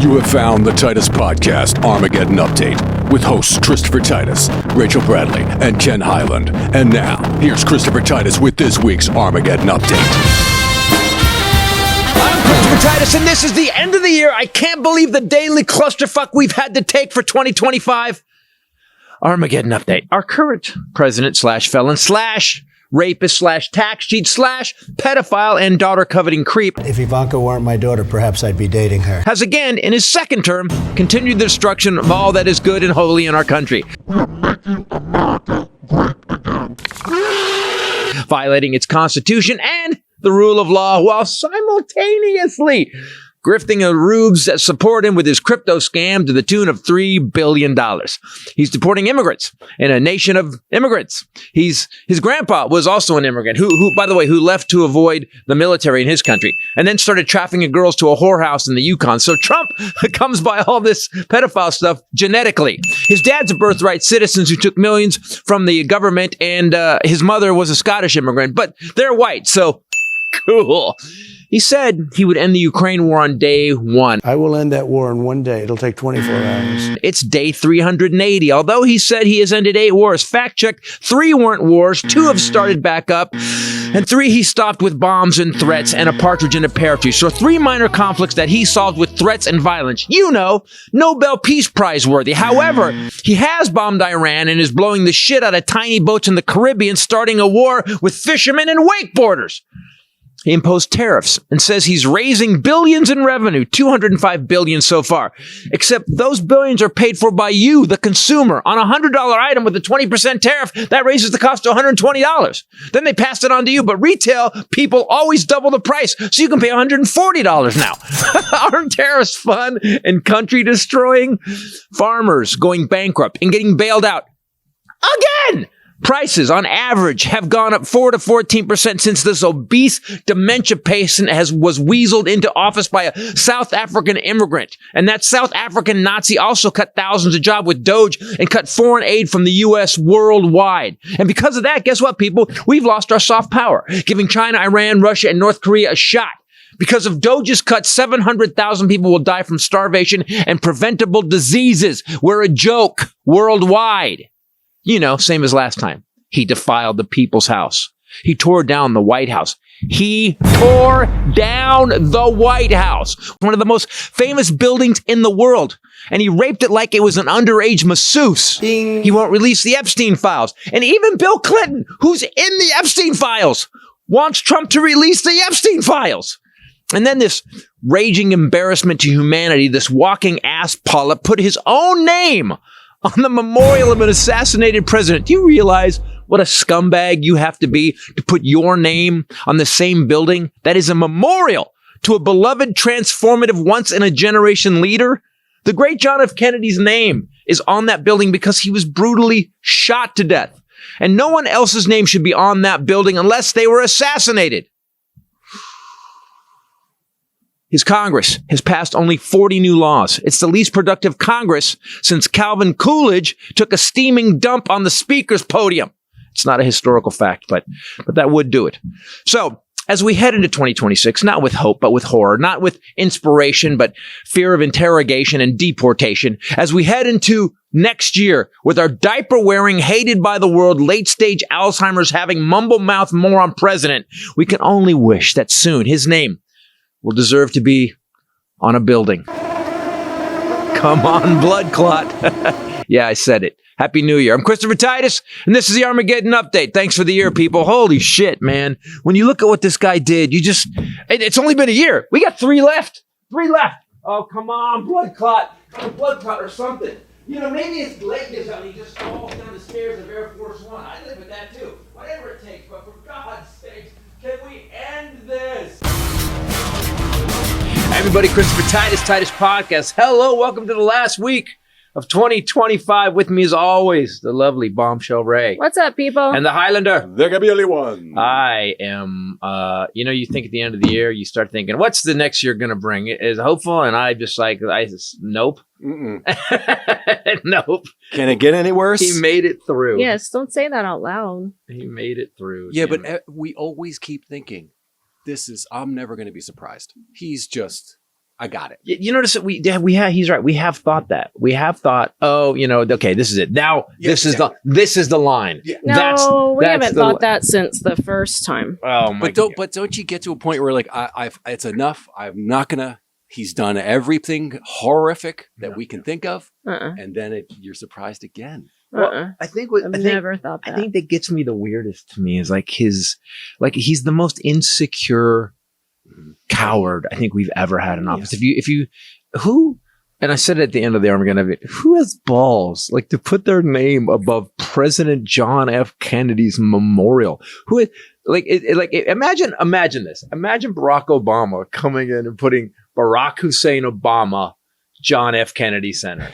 You have found the Titus Podcast Armageddon Update with hosts Christopher Titus, Rachel Bradley, and Ken Highland. And now, here's Christopher Titus with this week's Armageddon Update. I'm Christopher Titus, and this is the end of the year. I can't believe the daily clusterfuck we've had to take for 2025. Armageddon Update. Our current president slash felon slash rapist slash tax cheat slash pedophile and daughter coveting creep, if Ivanka weren't my daughter, perhaps I'd be dating her, has again, in his second term, continued the destruction of all that is good and holy in our country. We're making America great again. Violating its constitution and the rule of law while simultaneously grifting the rubes that support him with his crypto scam to the tune of $3 billion. He's deporting immigrants in a nation of immigrants. His grandpa was also an immigrant who, by the way, who left to avoid the military in his country and then started trafficking girls to a whorehouse in the Yukon. So Trump comes by all this pedophile stuff genetically. His dad's a birthright citizen who took millions from the government, and his mother was a Scottish immigrant, but they're white, so cool. He said he would end the Ukraine war on day one. I will end that war in one day. It'll take 24 hours. It's day 380. Although he said he has ended 8 wars, fact check, 3 weren't wars, 2 have started back up, and 3 he stopped with bombs and threats and a partridge in a pear tree. So 3 minor conflicts that he solved with threats and violence. You know, Nobel Peace Prize worthy. However, he has bombed Iran and is blowing the shit out of tiny boats in the Caribbean, starting a war with fishermen and wakeboarders. He imposed tariffs and says he's raising billions in revenue, $205 billion so far. Except those billions are paid for by you, the consumer. On a $100 item with a 20% tariff, that raises the cost to $120. Then they passed it on to you, but retail people always double the price, so you can pay $140 now. Aren't tariffs fun and country destroying? Farmers going bankrupt and getting bailed out again. Prices, on average, have gone up 4 to 14% since this obese dementia patient was weaseled into office by a South African immigrant. And that South African Nazi also cut thousands of jobs with Doge and cut foreign aid from the U.S. worldwide. And because of that, guess what, people? We've lost our soft power, giving China, Iran, Russia, and North Korea a shot. Because of Doge's cut, 700,000 people will die from starvation and preventable diseases. We're a joke worldwide. You know, same as last time. He defiled the people's house. He tore down the White House. He tore down the White House, one of the most famous buildings in the world. And he raped it like it was an underage masseuse. Ding. He won't release the Epstein files. And even Bill Clinton, who's in the Epstein files, wants Trump to release the Epstein files. And then this raging embarrassment to humanity, this walking ass polyp, put his own name on the memorial of an assassinated president. Do you realize what a scumbag you have to be to put your name on the same building that is a memorial to a beloved, transformative, once-in-a-generation leader? The great John F. Kennedy's name is on that building because he was brutally shot to death. And no one else's name should be on that building unless they were assassinated. His Congress has passed only 40 new laws. It's the least productive Congress since Calvin Coolidge took a steaming dump on the speaker's podium. It's not a historical fact, but that would do it. So, as we head into 2026, not with hope, but with horror, not with inspiration, but fear of interrogation and deportation, as we head into next year with our diaper-wearing, hated by the world, late-stage Alzheimer's having mumble-mouth moron president, we can only wish that soon his name will deserve to be on a building. Come on, blood clot. Yeah, I said it. Happy New Year. I'm Christopher Titus, and this is the Armageddon Update. Thanks for the year, people. Holy shit, man. When you look at what this guy did, it's only been a year. We got 3 left. 3 left. Oh, come on, blood clot. Blood clot or something. You know, maybe his leg is out and he just falls down the stairs of Air Force One. I live with that too. Whatever it takes, but for God's sake, can we end this? Everybody, Christopher Titus, Titus Podcast. Hello, welcome to the last week of 2025. With me as always, the lovely Bombshell Ray. What's up, people? And the Highlander. There can be only one. I am, you think at the end of the year, you start thinking, what's the next year going to bring? Is hopeful? And I just nope. Nope. Can it get any worse? He made it through. Yes, don't say that out loud. He made it through. Yeah, but we always keep thinking, I'm never going to be surprised. He's just I got it. You notice that we have. He's right. We have thought that. We have thought. Oh, okay, this is it. Now this is the line. Yeah. No, we haven't thought that. that since the first time. Oh my! But don't you get to a point where like I've it's enough. I'm not gonna. He's done everything horrific that we can think of, and then you're surprised again. Well, I think never thought that. I think that gets me the weirdest to me is like he's the most insecure coward I think we've ever had in office. Who, and I said it at the end of the Armageddon, who has balls like to put their name above President John F. Kennedy's memorial? Imagine this. Imagine Barack Obama coming in and putting Barack Hussein Obama, John F. Kennedy Center.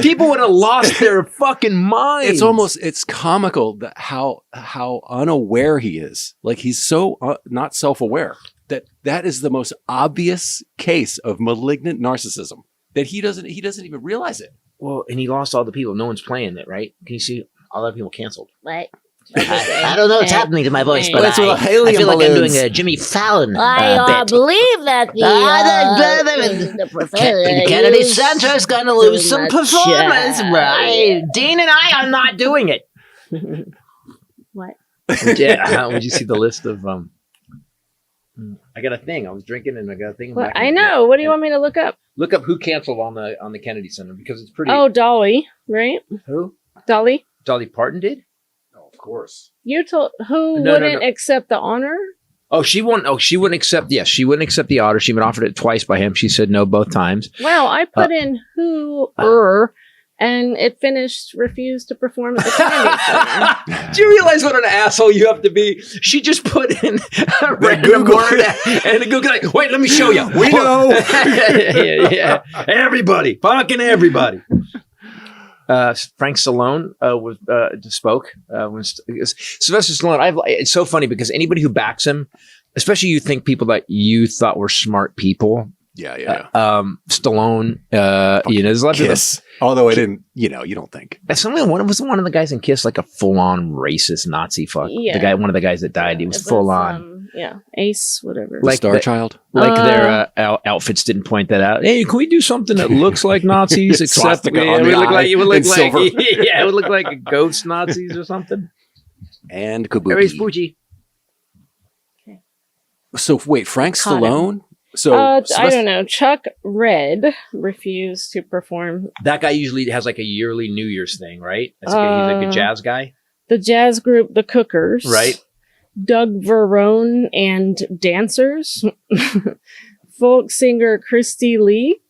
People would have lost their fucking minds. It's comical that how unaware he is. Like he's so not self-aware that is the most obvious case of malignant narcissism that he doesn't even realize it. Well, and he lost all the people. No one's playing it, right? Can you see all the people canceled? What? I don't know what's happening to my voice, but I feel like I'm doing a Jimmy Fallon I bit. believe that the Kennedy Center is going to lose some performance, right? Dean and I are not doing it. What? Yeah, would you see the list of? I got a thing. I was drinking, and I got a thing. Well, I know. What do you want me to look up? Look up who canceled on the Kennedy Center because it's pretty. Oh, Dolly, right? Who? Dolly. Dolly Parton did. Of course. You told who wouldn't accept the honor? Oh, she wouldn't. Oh, she wouldn't accept. Yes, she wouldn't accept the honor. She been offered it twice by him. She said no both times. Wow, I put in who and it finished refused to perform at the Kennedy Center. Do you realize what an asshole you have to be? She just put in a random word and the Google like, wait, let me show you. We know. yeah. Everybody, fucking everybody. Frank Stallone spoke. Sylvester Stallone. It's so funny because anybody who backs him, especially you think people that you thought were smart people. Yeah. Stallone. There's a lot of Kiss. Although I didn't. You don't think. One of the guys in Kiss like a full on racist Nazi fuck. Yeah. One of the guys that died. He was full on. Ace, whatever. Like Star Child. Like their outfits didn't point that out. Hey, can we do something that looks like Nazis? Except it would look like a ghost Nazis or something. And Kabuki. Very spooky. Okay. So wait, Frank Caught Stallone? So I don't know. Chuck Red refused to perform. That guy usually has like a yearly New Year's thing, right? He's like a jazz guy. The jazz group, The Cookers. Right. Doug Verone and dancers. Folk singer Christy Lee.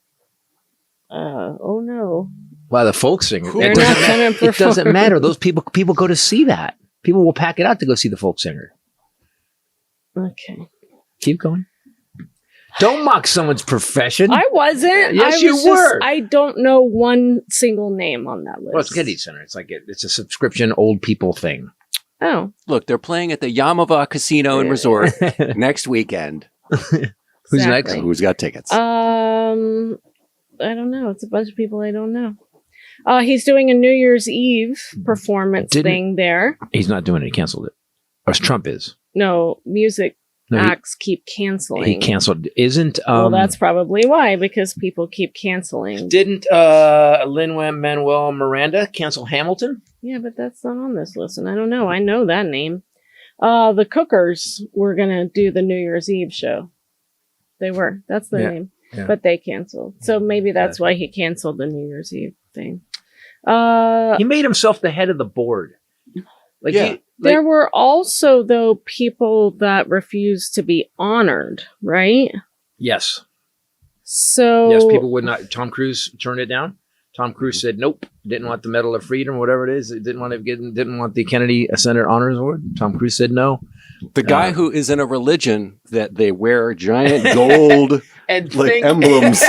Oh no. Wow, the folk singer. They're not going to perform. It doesn't matter. Those people go to see that. People will pack it out to go see the folk singer. Okay. Keep going. Don't mock someone's profession. I wasn't. Yes, you were. I don't know one single name on that list. Well, it's Kennedy Center. It's like it's a subscription old people thing. Oh. Look, they're playing at the Yamava Casino and Resort next weekend. Who's next? Who's got tickets? I don't know. It's a bunch of people I don't know. He's doing a New Year's Eve performance thing there. He's not doing it. He canceled it. Or Trump is. No, music acts keep canceling. He canceled. Isn't well, that's probably why, because people keep canceling. Didn't Lin-Manuel Miranda cancel Hamilton? Yeah, but that's not on this list, and I don't know. I know that name. The Cookers were gonna do the New Year's Eve show. They were. That's their name. Yeah. But they canceled. So maybe that's why he canceled the New Year's Eve thing. He made himself the head of the board. There were also, though, people that refused to be honored, right? Yes. So yes, people would not. Tom Cruise turned it down. Tom Cruise said nope, didn't want the Medal of Freedom, whatever it is. Didn't want the Kennedy Center Honors Award. Tom Cruise said no. The guy who is in a religion that they wear giant gold and emblems.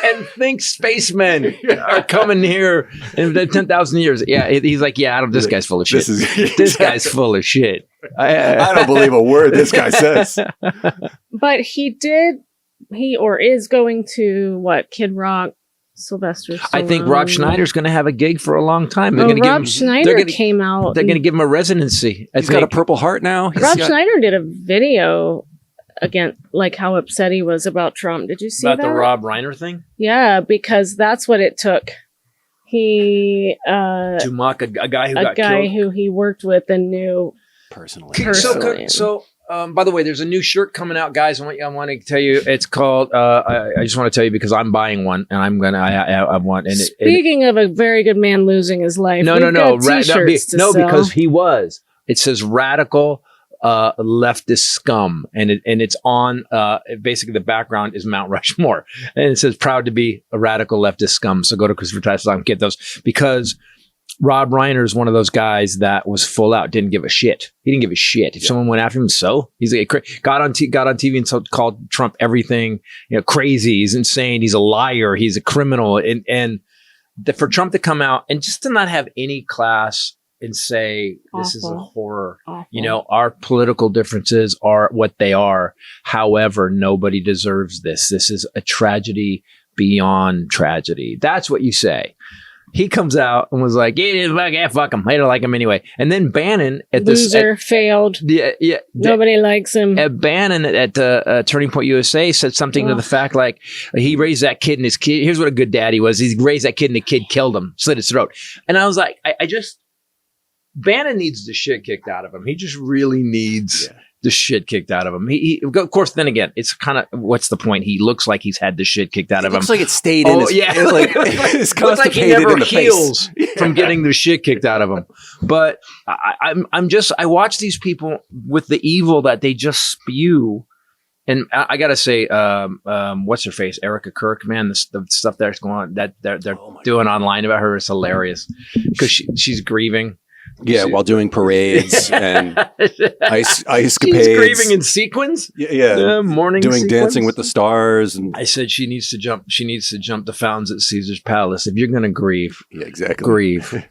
And think spacemen are coming here in 10,000 years. Yeah, he's like, this guy's full of shit. This guy's full of shit. I don't believe a word this guy says. But he is going to Kid Rock, Sylvester Stallone. I think Rob Schneider's going to have a gig for a long time. Rob Schneider came out. They're going to give him a residency. He's got a Purple Heart now. Rob Schneider did a video again, like how upset he was about Trump. Did you see About that? the Rob Reiner thing? Yeah, because that's what it took. He To mock a guy who got killed? who he worked with and knew Personally. personally. By the way, there's a new shirt coming out, guys. I want to tell you. It's called. I just want to tell you because I'm buying one, and I'm gonna. I want. And Speaking of a very good man losing his life, no, we've got t-shirts to sell. because he was. It says radical leftist scum, and it's on. Basically, the background is Mount Rushmore, and it says proud to be a radical leftist scum. So go to Christopher Titus and get those because Rob Reiner is one of those guys that was full out, didn't give a shit. He didn't give a shit. If someone went after him, he's like, got on TV and called Trump everything, crazy. He's insane. He's a liar. He's a criminal. And for Trump to come out and just to not have any class and say, this is a horror. Awful. Our political differences are what they are. However, nobody deserves this. This is a tragedy beyond tragedy. That's what you say. He comes out and was like, yeah, fuck him. I don't like him anyway. And then Bannon failed. Yeah. Nobody likes him. Bannon at Turning Point USA said something to the fact like he raised that kid and his kid. Here's what a good daddy was. He raised that kid and the kid killed him, slit his throat. And I was like, Bannon needs the shit kicked out of him. He just really needs the shit kicked out of him. He of course, then again, it's kind of, what's the point? He looks like he's had the shit kicked out of him. Looks like it stayed in his, it's like he never heals from getting the shit kicked out of him. But I watch these people with the evil that they just spew. And I gotta say, what's her face? Erica Kirk, man, the stuff that's going on, that they're doing online about her is hilarious because she's grieving. Yeah, while doing parades and ice escapades. She's grieving in sequins. Yeah, morning doing sequence. Dancing with the Stars. And I said she needs to jump. She needs to jump the fountains at Caesar's Palace. If you're going to grieve, exactly. Grieve.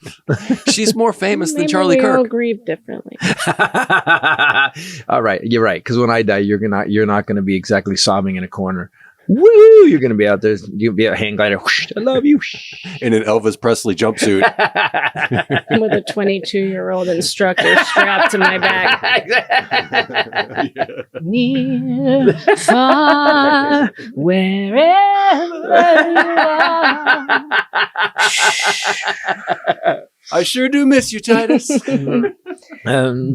She's more famous than Maybe Charlie we Kirk. all grieve differently. All right, you're right. Because when I die, you're not going to be exactly sobbing in a corner. Woo! You're going to be out there. You'll be a hang glider. Whoosh, I love you. In an Elvis Presley jumpsuit. With a 22-year-old instructor strapped to my back. Near, far, wherever you are. I sure do miss you, Titus. Do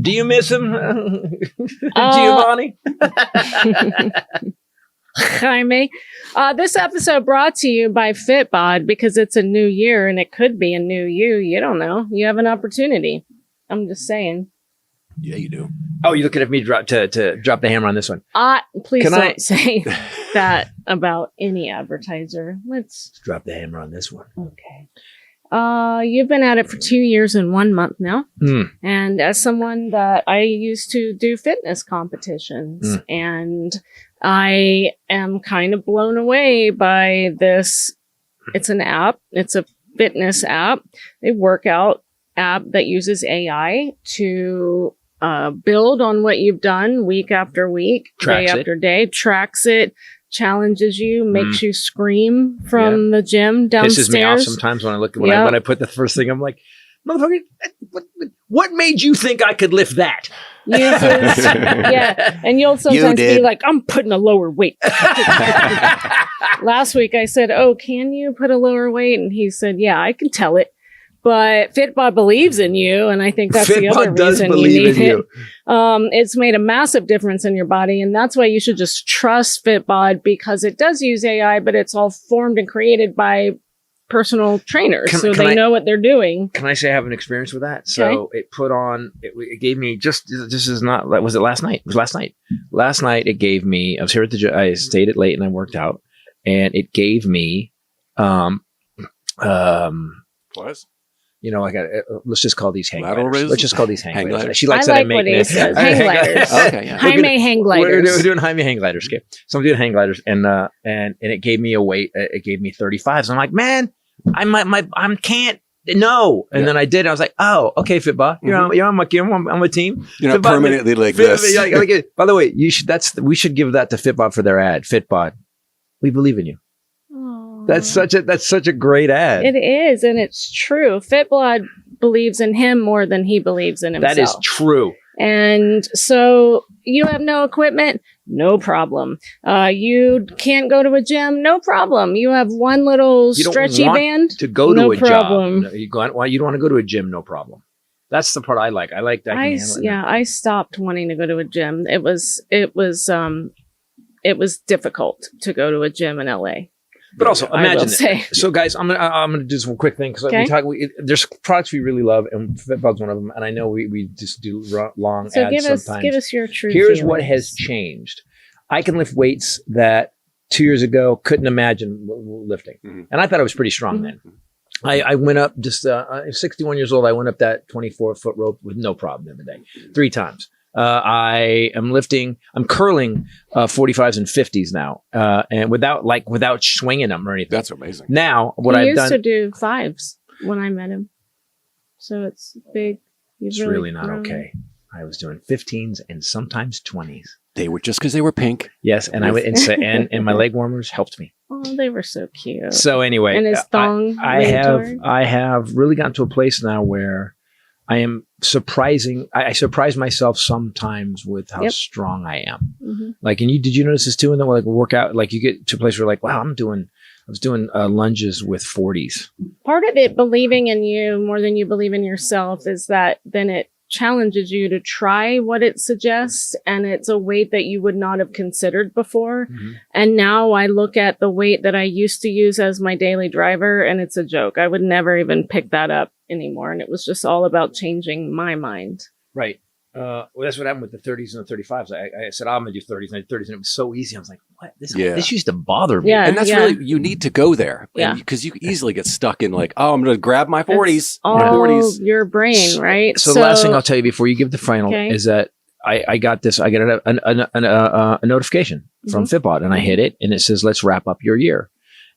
you miss him, Giovanni? Jaime. This episode brought to you by Fitbod because it's a new year and it could be a new you. You don't know. You have an opportunity. I'm just saying. Yeah, you do. Oh, you're looking at me to drop the hammer on this one. Please don't say that about any advertiser. Let's drop the hammer on this one. Okay. You've been at it for 2 years and 1 month now. And as someone that I used to do fitness competitions and I am kind of blown away by this. It's an app. It's a fitness app, a workout app that uses AI to build on what you've done week after week, day after day, tracks it, challenges you, makes you scream from the gym downstairs. Pisses me off sometimes when I look when I put the first thing. I'm like, motherfucker, what made you think I could lift that? And you'll sometimes be like, I'm putting a lower weight. Last week I said, oh, can you put a lower weight? And he said, yeah, I can tell it. But Fitbod believes in you, and I think that's the other reason you need it. It's made a massive difference in your body, and that's why you should just trust Fitbod because it does use AI, but it's all formed and created by personal trainers, so they know what they're doing. Can I say I have an experience with that? So it put on, it gave me this is not, was it last night? It was last night. Last night it gave me, I was here at I stayed it late and I worked out, and it gave me, what? Let's just call these hang gliders. gliders. Let's just call these hang gliders. gliders. She likes I that like I make what he says. Hang gliders. Okay, yeah. Jaime hang gliders. We're doing Jaime hang gliders. Okay. So I'm doing hang gliders, and it gave me a weight. It gave me 35. So I'm like, man, I can't. No. And then I did. I was like, oh, okay, Fitbod. You're on my team. You're not Fitbod, permanently like this. By the way, we should give that to Fitbod for their ad. Fitbod, we believe in you. That's such a great ad. It is, and it's true. Fitbod believes in him more than he believes in himself. That is true. And so you have no equipment, no problem. You can't go to a gym, no problem. You have one little You don't stretchy want band to go to no a problem. job. You don't want to go to a gym, no problem. That's the part I like. I like that. I stopped wanting to go to a gym. It was difficult to go to a gym in LA. But also, I will imagine say. it. So, guys, I'm gonna do some quick thing because there's products we really love, and Fitbod's one of them. And I know we just do long So ads sometimes. give us your true Here's feelings. what has changed. I can lift weights that 2 years ago couldn't imagine lifting, and I thought I was pretty strong then. I went up just 61 years old. I went up that 24-foot rope with no problem the other day, 3 times. I'm curling 45s and 50s now, and without swinging them or anything. That's amazing. Now, what he I've used done to do 5s when I met him, so it's big. It's really not okay. I was doing 15s and sometimes 20s. They were just because they were pink. Yes, and I would and my leg warmers helped me. Oh, they were so cute. So anyway, and his thong. I have really gotten to a place now where I am surprising. I surprise myself sometimes with how strong I am. Like, and did you notice this too? In the workout, like you get to a place where like, wow, I was doing lunges with 40s. Part of it, believing in you more than you believe in yourself, is that then it challenges you to try what it suggests, and it's a weight that you would not have considered before. And now I look at the weight that I used to use as my daily driver, and it's a joke. I would never even pick that up anymore, and it was just all about changing my mind. Right. Well, that's what happened with the 30s and the 35s. I said, I'm going to do 30s and 30s, and it was so easy. I was like, what? This used to bother me. Yeah, and that's really, you need to go there. Because you easily get stuck in like, oh, I'm going to grab my 40s. It's all 40s. your brain, right? So the last thing I'll tell you before you give the final is that I got this. I got a notification from Fitbod, and I hit it, and it says, let's wrap up your year.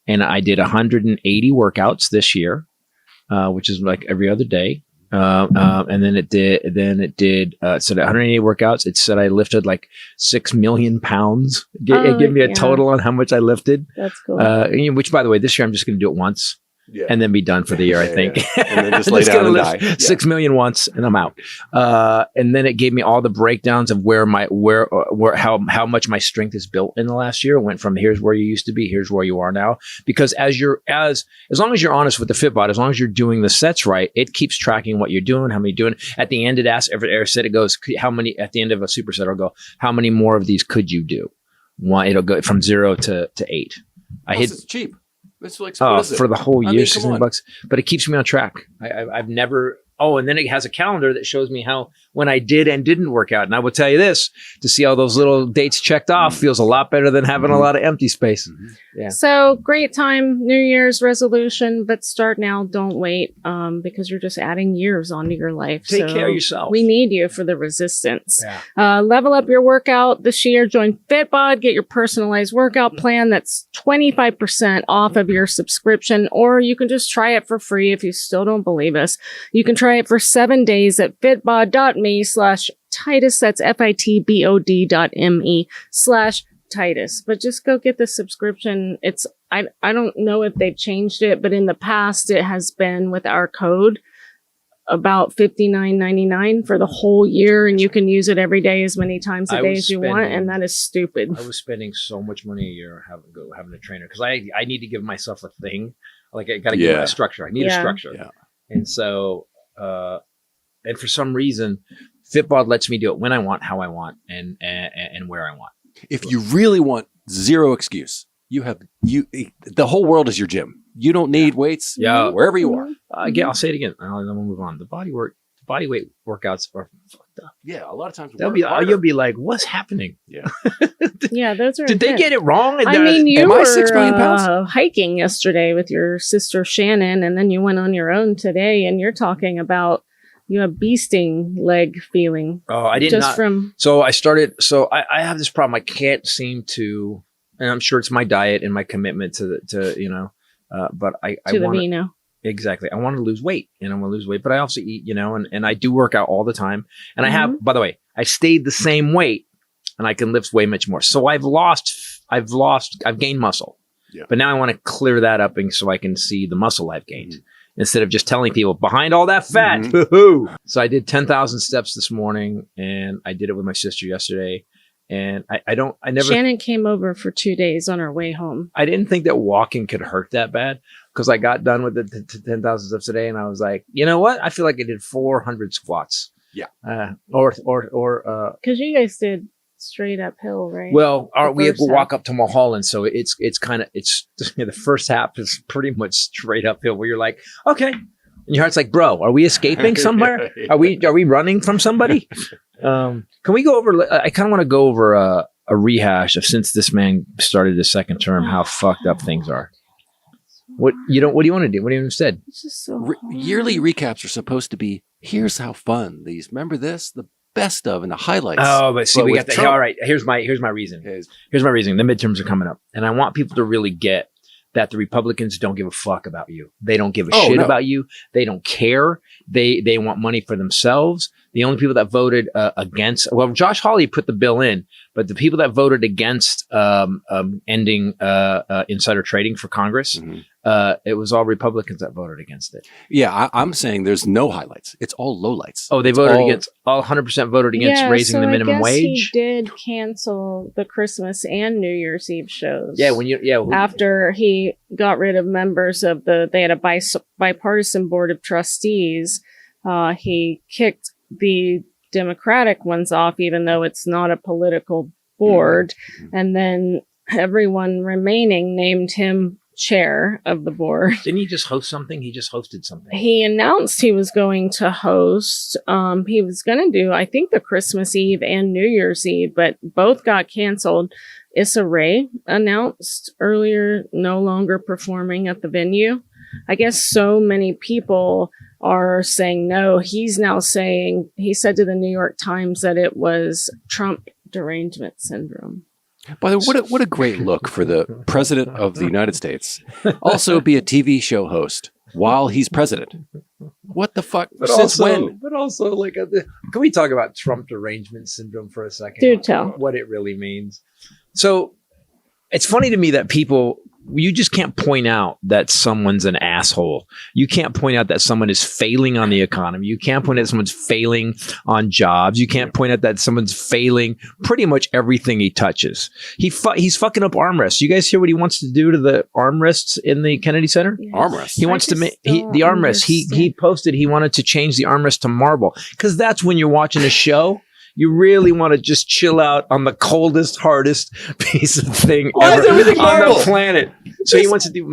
And I did 180 workouts this year, which is like every other day. And then it did, it said 180 workouts. It said I lifted like 6 million pounds. It gave me a total on how much I lifted. That's cool. Which, by the way, this year I'm just going to do it once. And then be done for the year, I think. And then just lay down and die. 6 million once, and I'm out. And then it gave me all the breakdowns of how much my strength is built in the last year. It went from here's where you used to be, here's where you are now. Because as long as you're honest with the Fitbod, as long as you're doing the sets right, it keeps tracking what you're doing, how many you're doing. At the end, it asks every set. It goes how many at the end of a superset. It'll go how many more of these could you do? It'll go from 0 to 8. It's cheap. It's like, for the whole year, $600. But it keeps me on track. I've never. Oh, and then it has a calendar that shows me how when I did and didn't work out. And I will tell you this: to see all those little dates checked off feels a lot better than having a lot of empty space. Yeah. So great time, New Year's resolution, but start now. Don't wait, because you're just adding years onto your life. Take care of yourself. We need you for the resistance. Yeah. Level up your workout this year. Join Fitbod. Get your personalized workout plan. That's 25% off of your subscription, or you can just try it for free if you still don't believe us. You can try it for 7 days at fitbod.me/Titus. That's fitbod.me/Titus. But just go get the subscription. I don't know if they've changed it, but in the past it has been with our code about $59.99 for the whole year, and you can use it every day as many times a day as you want, and that is stupid. I was spending so much money a year having a trainer because I need to give myself a thing. Like I got to give it a structure. I need a structure. Yeah. And so, and for some reason, Fitbod lets me do it when I want, how I want, and where I want. If you really want zero excuse, the whole world is your gym. You don't need weights. Wherever you are. Again, I'll say it again. And then we'll move on. The body weight workouts are fucked up. Yeah, a lot of times you'll be like, what's happening? Yeah. Yeah, those are. Did they get it wrong? I mean, you am were I 6 million pounds? Hiking yesterday with your sister Shannon, and then you went on your own today, and you're talking about you have beasting leg feeling. Oh, I didn't. So I started. So I have this problem. I can't seem to, and I'm sure it's my diet and my commitment to but I want the vino. Exactly. I want to lose weight, and I want to lose weight, but I also eat, and I do work out all the time. And I have, by the way, I stayed the same weight, and I can lift way much more. So I've gained muscle, but now I want to clear that up, and so I can see the muscle I've gained. instead of just telling people behind all that fat. Mhm. So I did 10,000 steps this morning, and I did it with my sister yesterday. And I never. Shannon came over for 2 days on her way home. I didn't think that walking could hurt that bad because I got done with the 10,000 steps today, and I was like, you know what? I feel like I did 400 squats. Yeah. Because you guys did straight uphill, right? Well, we have to first walk up to Mulholland, so it's kind of the first half is pretty much straight uphill where you're like, okay, and your heart's like, bro, are we escaping somewhere? Are we running from somebody? Can we go over? I kind of want to go over a rehash of since this man started his second term, how fucked up things are. What do you want to do? What do you instead? It's just so Yearly recaps are supposed to be, here's how fun these, remember this, the best of and the highlights. Oh, but see, we with got the Trump- all right. Here's my reason. Here's my reason. The midterms are coming up, and I want people to really get that the Republicans don't give a fuck about you. They don't give a shit about you. They don't care. They want money for themselves. The only people that voted against, well, Josh Hawley put the bill in, but the people that voted against ending insider trading for Congress, it was all Republicans that voted against it. Yeah, I'm saying there's no highlights. It's all lowlights. Oh, they voted against, all 100% voted against raising the minimum I guess wage. He did cancel the Christmas and New Year's Eve shows. Yeah, after he got rid of members of they had a bipartisan board of trustees. He kicked the Democratic ones off, even though it's not a political board. And then everyone remaining named him chair of the board. Didn't he just host something? He just hosted something. He announced he was going to host. He was going to do, I think, the Christmas Eve and New Year's Eve, but both got canceled. Issa Rae announced earlier no longer performing at the venue. I guess so many people are saying no. He's now saying, he said to the New York Times that it was Trump derangement syndrome. By the way, what a great look for the president of the United States. Also be a TV show host while he's president. What the fuck? But Since when? But also, like, can we talk about Trump derangement syndrome for a second? Do tell. What it really means. So it's funny to me that you just can't point out that someone's an asshole. You can't point out that someone is failing on the economy. You can't point out that someone's failing on jobs. You can't point out that someone's failing pretty much everything he touches. He's fucking up armrests. You guys hear what he wants to do to the armrests in the Kennedy Center? Yes. Armrests. He wants to make the armrest. He posted he wanted to change the armrest to marble because that's when you're watching a show. You really want to just chill out on the coldest, hardest piece of thing ever on the planet. So he wants to do.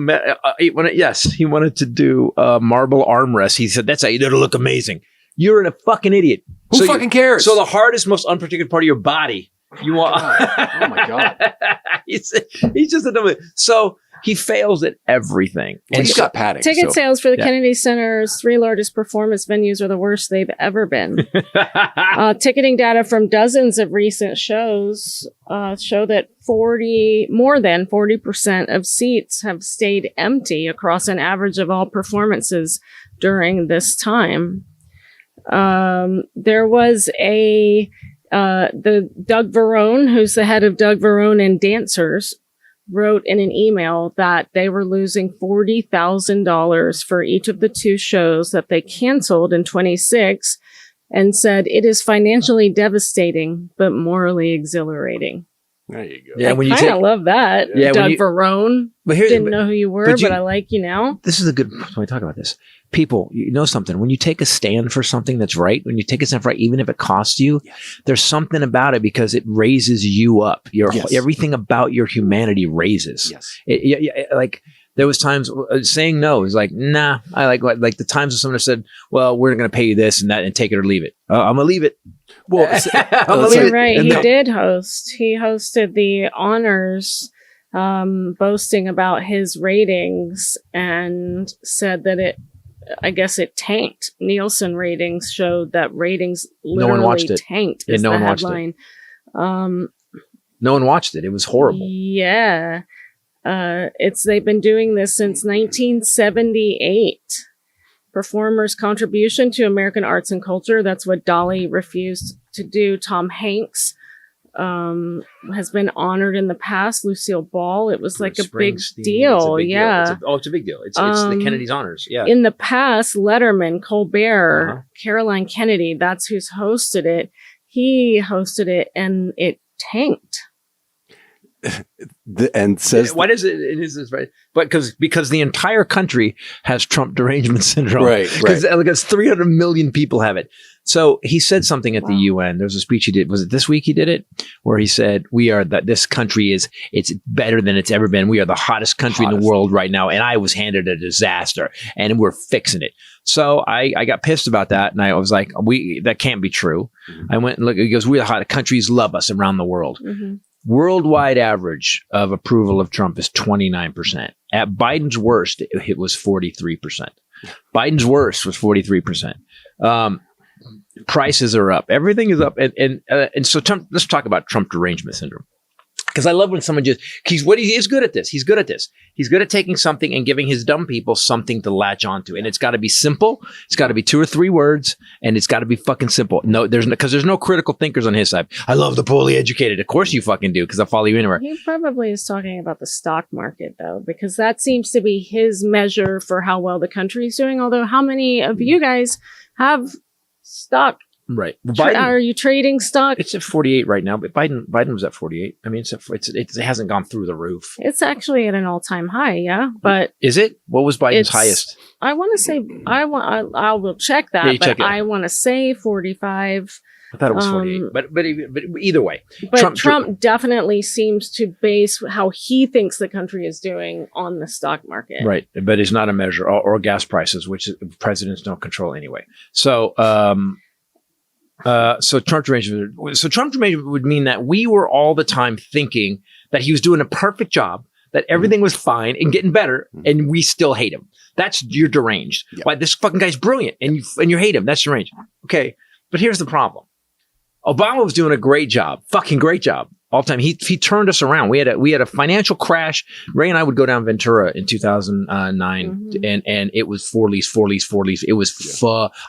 He wanted to do marble armrest. He said that's how you do to look amazing. You're a fucking idiot. Who fucking cares? So the hardest, most unprotected part of your body. You want? Oh my God. he's just a dumb. So he fails at everything. And he's got padding. Ticket sales for the Kennedy Center's 3 largest performance venues are the worst they've ever been. Ticketing data from dozens of recent shows show that more than 40% of seats have stayed empty across an average of all performances during this time. There was the Doug Verone, who's the head of Doug Verone and Dancers, wrote in an email that they were losing $40,000 for each of the 2 shows that they canceled in 26 and said it is financially devastating, but morally exciting. There you go. Yeah, I kind of love that. Yeah, Doug Verone. Didn't know who you were, but I like you now. This is a good point to talk about this. People, you know something. When you take a stand for something that's right, when you take a stand for right, even if it costs you, there's something about it because it raises you up. Everything about your humanity raises. Yes. Like there was times saying no is like, nah. I like the times when someone said, well, we're going to pay you this and that and take it or leave it. I'm going to leave it. Well, you're right. He did host. He hosted the honors, boasting about his ratings and said that it tanked. Nielsen ratings showed that ratings literally no one watched it. Tanked. Is no the one watched headline. No one watched it. It was horrible. Yeah. They've been doing this since 1978. Performers' contribution to American arts and culture. That's what Dolly refused to do. Tom Hanks has been honored in the past. Lucille Ball. It was like a big Springsteen. deal. It's a big Yeah. deal. It's a big deal. It's the Kennedy's honors. Yeah. In the past, Letterman, Colbert, Caroline Kennedy, that's who's hosted it. He hosted it and it tanked. And says, what is it? It is this, right? But because the entire country has Trump derangement syndrome. Right. Because 300 million people have it. So he said something at the UN. There was a speech he did. Was it this week he did it? Where he said, this country it's better than it's ever been. We are the hottest country in the world right now. And I was handed a disaster and we're fixing it. So I got pissed about that. And I was like, that can't be true. I went and looked, he goes, we're the hottest countries love us around the world. Worldwide average of approval of Trump is 29%. At Biden's worst, it was 43%. Biden's worst was 43%. Prices are up. Everything is up. And so Trump, let's talk about Trump derangement syndrome. Because I love when someone he's good at this. He's good at this. He's good at taking something and giving his dumb people something to latch onto. And it's got to be simple. It's got to be 2 or 3 words. And it's got to be fucking simple. Because there's no critical thinkers on his side. I love the poorly educated. Of course you fucking do, because I'll follow you anywhere. He probably is talking about the stock market, though, because that seems to be his measure for how well the country is doing. Although, how many of you guys have stock? Right. Are you trading stock? It's at 48 right now, but Biden was at 48. I mean, it hasn't gone through the roof. It's actually at an all-time high, yeah. But is it? What was Biden's highest? I want to say I will check that, but I want to say 45. I thought it was 48, but either way. But Trump definitely seems to base how he thinks the country is doing on the stock market. Right, but it's not a measure, or gas prices, which presidents don't control anyway. So Trump derangement would mean that we were all the time thinking that he was doing a perfect job, that everything was fine and getting better, and we still hate him. You're deranged. Yeah. Why, this fucking guy's brilliant, and you hate him. That's deranged. Okay, but here's the problem. Obama was doing a great job, fucking great job. All the time. He turned us around. We had a financial crash. Ray and I would go down Ventura in 2009 and it was 4 lease. It was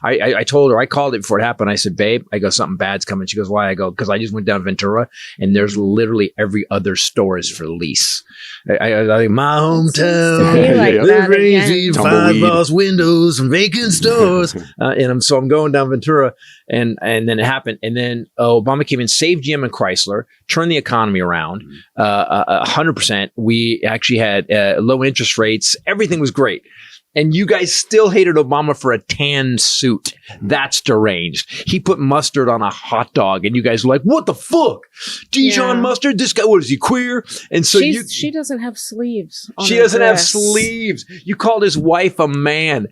I told her, I called it before it happened. I said, babe, I go, something bad's coming. She goes, why? I go, because I just went down Ventura and there's literally every other store is for lease. I like, my hometown, like crazy 5 lost windows and vacant stores. And I'm going down Ventura and then it happened. And then Obama came in, saved GM and Chrysler, turned the economy around 100%. We actually had low interest rates. Everything was great. And you guys still hated Obama for a tan suit. That's deranged. He put mustard on a hot dog and you guys were like, what the fuck? Dijon mustard? This guy, what is he, queer? And so she doesn't have sleeves. She doesn't have sleeves. You called his wife a man.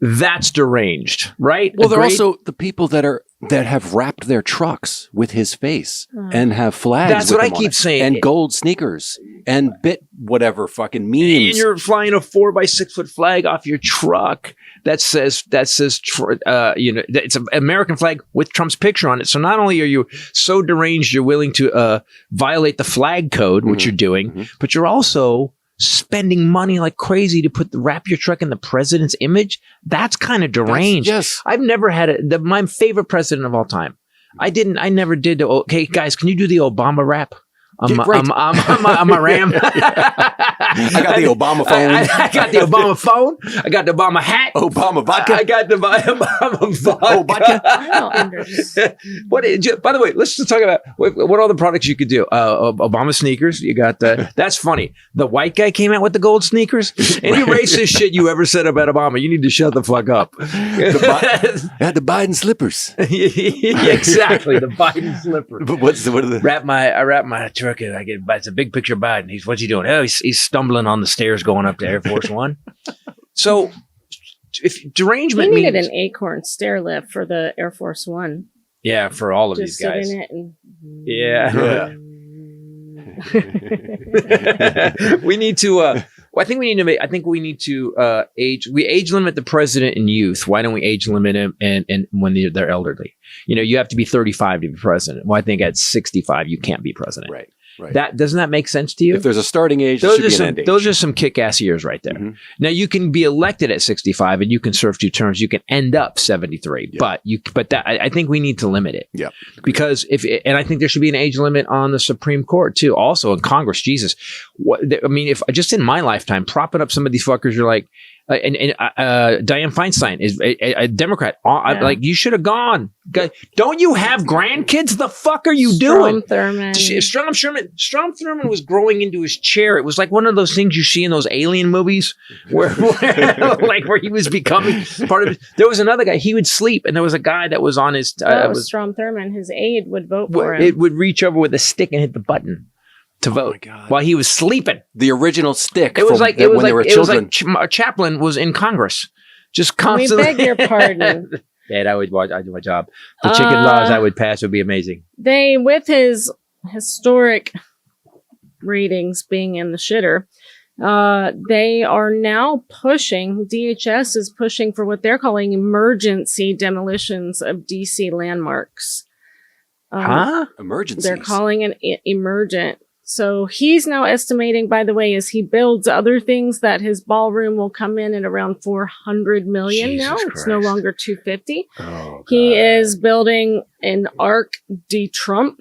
That's deranged, right? Well, they're also the people that have wrapped their trucks with his face and have flags. That's what I keep saying. And gold sneakers and whatever fucking memes. And you're flying a 4x6 foot flag off your truck that says it's an American flag with Trump's picture on it. So not only are you so deranged, you're willing to violate the flag code, which you're doing, but you're also spending money like crazy to wrap your truck in the president's image. That's kind of deranged. Yes. I've never had my favorite president of all time. I never did. Okay, guys, can you do the Obama rap? I'm a ram. I got the Obama phone. I got the Obama phone. I got the Obama hat. Obama vodka. I got the Obama vodka. Oh, vodka. I don't understand. By the way, let's just talk about what other products you could do. Obama sneakers. You got that's funny. The white guy came out with the gold sneakers. Any racist shit you ever said about Obama, you need to shut the fuck up. The Biden slippers. Exactly, the Biden slippers. But what are the? I wrap my truck. It's a big picture of Biden. What's he doing? Oh, he's stumbling on the stairs going up to Air Force One. So, if derangement he needed means an Acorn stair lift for the Air Force One. Yeah, for all of Just these guys. sit in it and we need to. I think we need to age limit the president in youth. Why don't we age limit him and when they're elderly? You have to be 35 to be president. Well, I think at 65 you can't be president. Right. Right. Doesn't that make sense to you? If there's a starting age, there should be an end age. Those are some kick-ass years right there. Mhm. Now, you can be elected at 65 and you can serve 2 terms. You can end up 73, Yeah. but I think we need to limit it. Yeah. Because and I think there should be an age limit on the Supreme Court too. Also in Congress, Jesus. If just in my lifetime, propping up some of these fuckers, you're like, Dianne Feinstein is a Democrat. Like, you should have gone. Don't you have grandkids? The fuck are you doing? Strom Thurmond was growing into his chair. It was like one of those things you see in those alien movies where he was becoming part of it. There was another guy. He would sleep, and there was a guy that was on his. That was Strom Thurmond. His aide would vote for him. It would reach over with a stick and hit the button to vote while he was sleeping. The original stick. They were children. A chaplain was in Congress, just constantly. We beg your pardon. Dad, I do my job. The chicken laws I would pass would be amazing. They, with his historic ratings being in the shitter, they are now pushing. DHS is pushing for what they're calling emergency demolitions of DC landmarks. Emergencies. They're calling it emergent. So he's now estimating, by the way, as he builds other things, that his ballroom will come in at around $400 million now. It's no longer $250. Oh, he is building an Arc de Trump.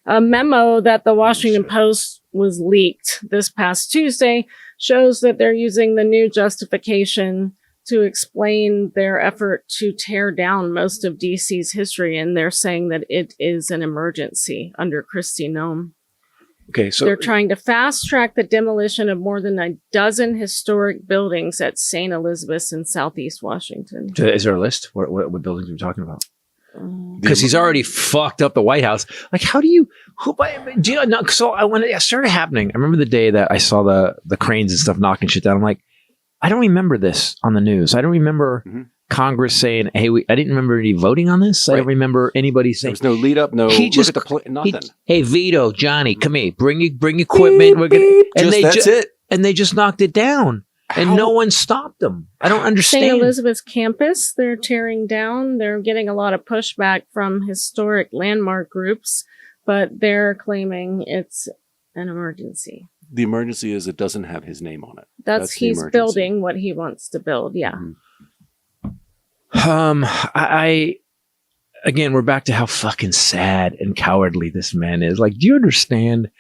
A memo that the Washington Post was leaked this past Tuesday shows that they're using the new justification to explain their effort to tear down most of DC's history. And they're saying that it is an emergency under Kristi Noem. Okay, so they're trying to fast track the demolition of more than a dozen historic buildings at St. Elizabeth's in Southeast Washington. Is there a list? What buildings are we talking about? Because he's already fucked up the White House. Like, how do you know? So when it started happening, I remember the day that I saw the cranes and stuff knocking shit down. I'm like, I don't remember this on the news. I don't remember Congress saying, "Hey, I didn't remember any voting on this." Right. I don't remember anybody saying. There was no lead up. No, he just nothing. Hey, Vito, Johnny, come here. Bring equipment. We're gonna. And that's it. And they just knocked it down, and no one stopped them. I don't understand. St. Elizabeth's campus, they're tearing down. They're getting a lot of pushback from historic landmark groups, but they're claiming it's an emergency. The emergency is it doesn't have his name on it. That's he's building what he wants to build. Yeah. Again, we're back to how fucking sad and cowardly this man is. Like, do you understand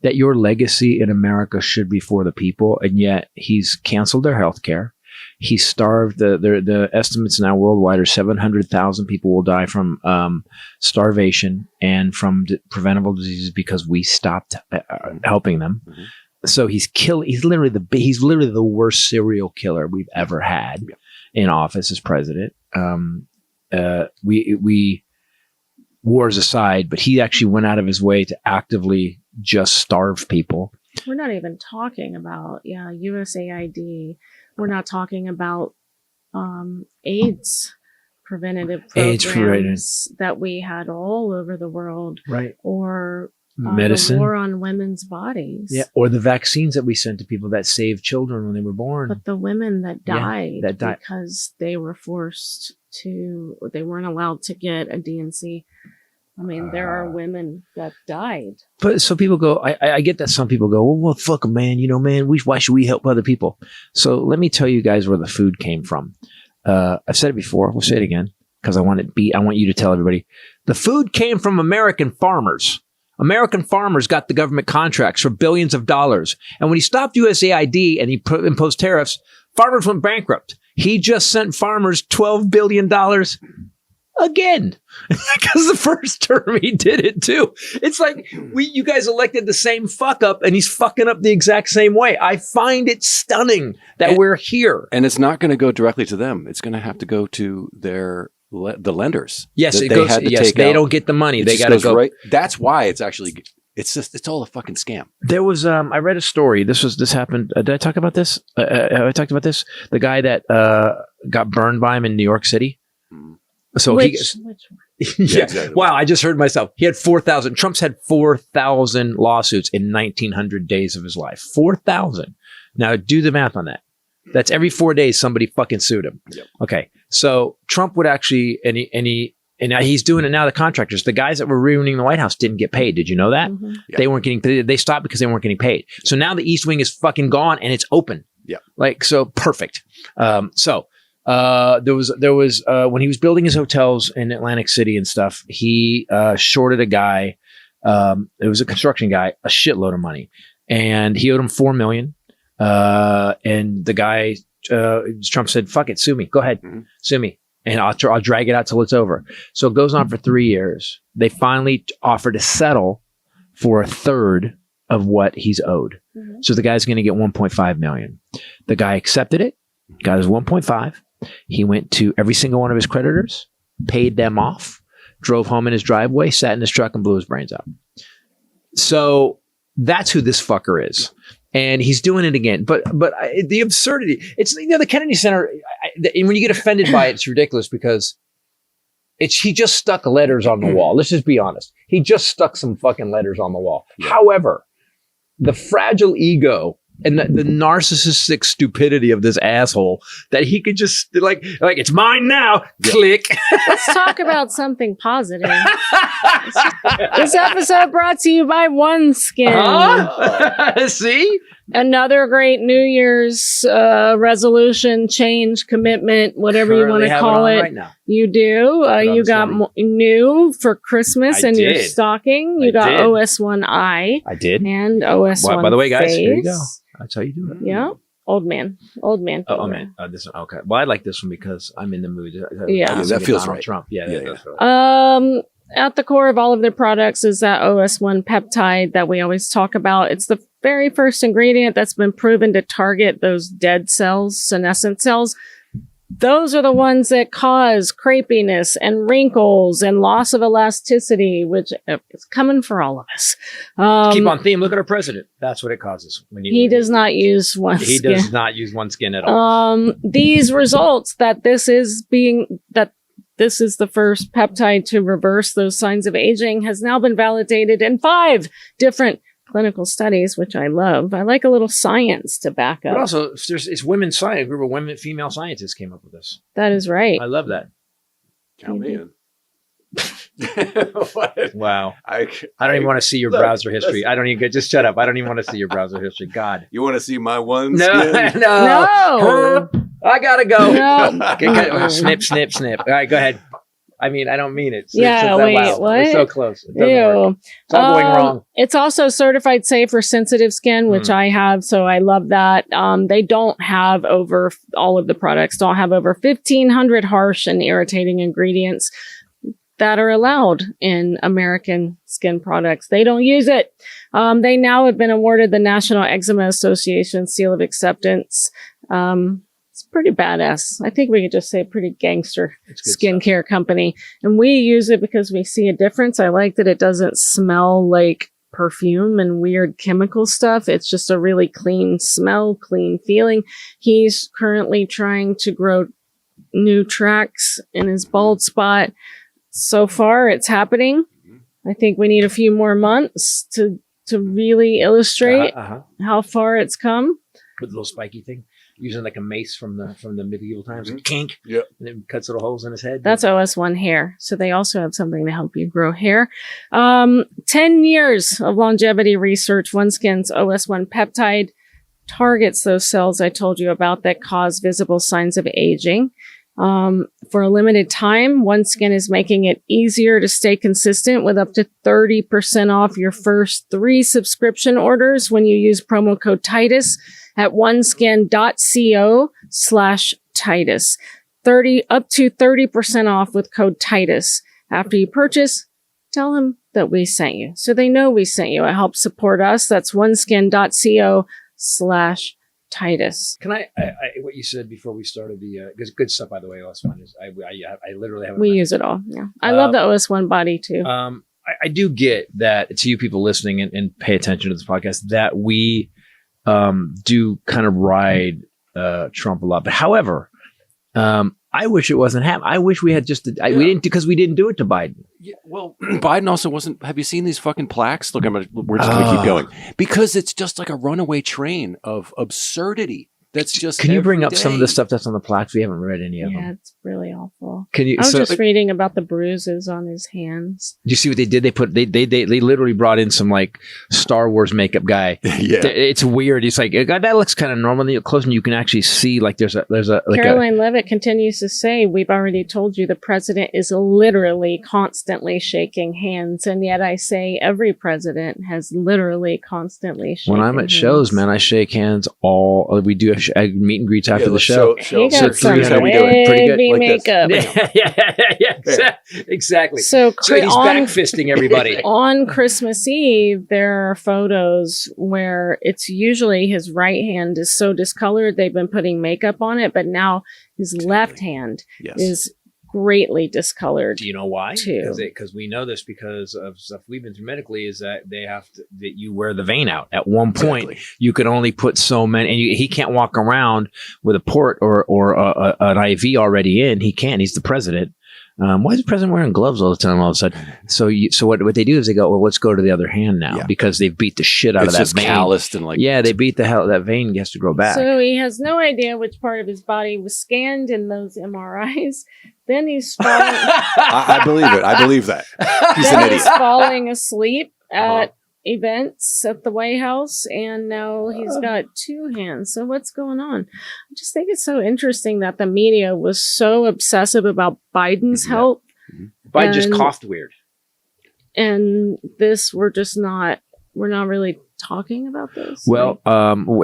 that your legacy in America should be for the people, and yet he's canceled their health care? He starved. The estimates now worldwide are 700,000 people will die from starvation and from preventable diseases because we stopped helping them. So he's literally the worst serial killer we've ever had in office as president. We wars aside, but he actually went out of his way to actively just starve people. We're not even talking about USAID. We're not talking about AIDS preventative programs that we had all over the world, right? Or medicine, the war on women's bodies, or the vaccines that we sent to people that saved children when they were born. But the women that died because they were forced to, they weren't allowed to get a DNC. I mean, there are women that died. But so people go, I get that some people go, well, fuck man, why should we help other people? So let me tell you guys where the food came from. I've said it before. We'll say it again because I want you to tell everybody. The food came from American farmers. American farmers got the government contracts for billions of dollars. And when he stopped USAID and he imposed tariffs, farmers went bankrupt. He just sent farmers $12 billion again. Because the first term he did it too. It's like you guys elected the same fuck up and he's fucking up the exact same way. I find it stunning that we're here. And it's not going to go directly to them. It's going to have to go to the lenders. Yes, it goes. Yes, they don't get the money. They got to go. Right. That's why it's all a fucking scam. There was I read a story. This happened. Did I talk about this? Have I talked about this? The guy that got burned by him in New York City. So which one? Yeah. Exactly. Wow, I just heard myself. He had 4,000. Trump's had 4,000 lawsuits in 1,900 days of his life. 4,000. Now do the math on that. That's every 4 days somebody fucking sued him. Yep. Okay. So Trump would actually, and And now he's doing it now. The contractors, the guys that were ruining the White House didn't get paid. Did you know that? Mhm. Yeah. They weren't getting, they stopped because they weren't getting paid. So now the East Wing is fucking gone and it's open. Yeah. Like, so perfect. There was when he was building his hotels in Atlantic City and stuff, he shorted a guy. It was a construction guy, a shitload of money, and he owed him $4 million. And the guy, Trump said, "Fuck it, sue me. Go ahead, sue me, and I'll drag it out till it's over." So it goes on for 3 years. They finally offered to settle for a third of what he's owed. Mhm. So the guy's going to get 1.5 million. The guy accepted it, got his 1.5. He went to every single one of his creditors, paid them off, drove home in his driveway, sat in his truck, and blew his brains out. So that's who this fucker is. And he's doing it again. But the absurdity, it's, the Kennedy Center, when you get offended by it, it's ridiculous because he just stuck letters on the wall. Let's just be honest. He just stuck some fucking letters on the wall. Yeah. However, the fragile ego and the narcissistic stupidity of this asshole that he could just like it's mine now. Yeah. Click. Let's talk about something positive. This episode brought to you by OneSkin. See? Another great New Year's resolution, change, commitment, whatever you want to call it. Right now. You do. You got new for Christmas in your stocking. You got OS1i. I did. And OS1 by the way, guys, face. here you go. That's how you do it. Yeah. Old man. Oh, man. This one. Okay. Well, I like this one because I'm in the mood. Yeah. That feels Donald right. Trump. Yeah. That's right. At the core of all of their products is that OS1 peptide that we always talk about. It's the very first ingredient that's been proven to target those dead cells, senescent cells. Those are the ones that cause crepiness and wrinkles and loss of elasticity, which is coming for all of us. Keep on theme. Look at our president. That's what it causes. He does not use OneSkin. He does not use OneSkin at all. These results that this is the first peptide to reverse those signs of aging has now been validated in 5 different clinical studies, which I love. I like a little science to back up. But also, it's women's science. A group of female scientists came up with this. That is right. I love that. Count me in. Wow. I don't even want to see your browser history. I don't even just shut up. I don't even want to see your browser history. God. You want to see my one? No. I gotta go. No. Snip, snip, snip. All right, go ahead. I mean, I don't mean it. Yeah, wait, what? We're so close. It doesn't work. It's all going wrong. It's also certified safe for sensitive skin, which I have, so I love that. They don't have all of the products don't have over 1,500 harsh and irritating ingredients that are allowed in American skin products. They don't use it. They now have been awarded the National Eczema Association Seal of Acceptance. It's pretty badass. I think we could just say pretty gangster skincare company. And we use it because we see a difference. I like that it doesn't smell like perfume and weird chemical stuff. It's just a really clean smell, clean feeling. He's currently trying to grow new tracks in his bald spot. So far, it's happening. I think we need a few more months to really illustrate how far it's come. With a little spiky thing. Using like a mace from the medieval times, kink, and it cuts little holes in his head. That's OS1 hair. So they also have something to help you grow hair. 10 years of longevity research. OneSkin's OS1 peptide targets those cells I told you about that cause visible signs of aging. For a limited time, OneSkin is making it easier to stay consistent with up to 30% off your first 3 subscription orders when you use promo code Titus at oneskin.co/Titus. Up to 30% off with code Titus. After you purchase, tell them that we sent you. So they know we sent you. It helps support us. That's oneskin.co/Titus. Can I what you said before we started the good stuff, by the way. OS1 is I literally have. We use it all. Yeah, I love the OS1 body too. I do get that to you people listening and pay attention to this podcast that we do kind of ride Trump a lot. But however, I wish it wasn't happening. I wish we had we didn't because we didn't do it to Biden. Yeah, well, Biden also wasn't. Have you seen these fucking plaques? Look, we're just going to keep going because it's just like a runaway train of absurdity. That's just. Can you bring every up some of day. the stuff that's on the plaques? We haven't read any of Yeah, them. it's really awful. Can you? I was So, just reading about the bruises on his hands. do you see what they did? They literally brought in some like Star Wars makeup guy. Yeah. It's weird. It's like God, that looks kind of normal. Then you close and you can actually see like there's a like Caroline Levitt continues to say, "We've already told you the president is literally constantly shaking hands, and yet I say every president has literally constantly shaken when I'm at shows, hands." man, I shake hands we do meet and greets after the let's show. He got some here's how we do it. Pretty good. heavy Like this. makeup. Yeah, exactly. So, So he's back fisting everybody. on Christmas Eve, there are photos where it's usually his right hand is so discolored they've been putting makeup on it, but now his left hand Yes. is greatly discolored. Do you know why? Too. Because we know this because of stuff we've been through medically. Is that they have to that you wear the vein out. At one point, Exactly. you can only put so many, and he can't walk around with a port or an IV already in. He can't. He's the president. Why is the president wearing gloves all the time? All of a sudden, so what they do is they go, well, let's go to the other hand now Yeah. because they've beat the shit out It's of that just vein. calloused and like. Yeah, they beat the hell. That vein has to grow back. So he has no idea which part of his body was scanned in those MRIs. Then he's falling, I believe it. I believe that. He's an then idiot. he's falling asleep Uh-huh. at events at the White House, and now he's got two hands. So what's going on? I just think it's so interesting that the media was so obsessive about Biden's Yeah. health, Biden just and- coughed weird. and this we're not really talking about this. Well,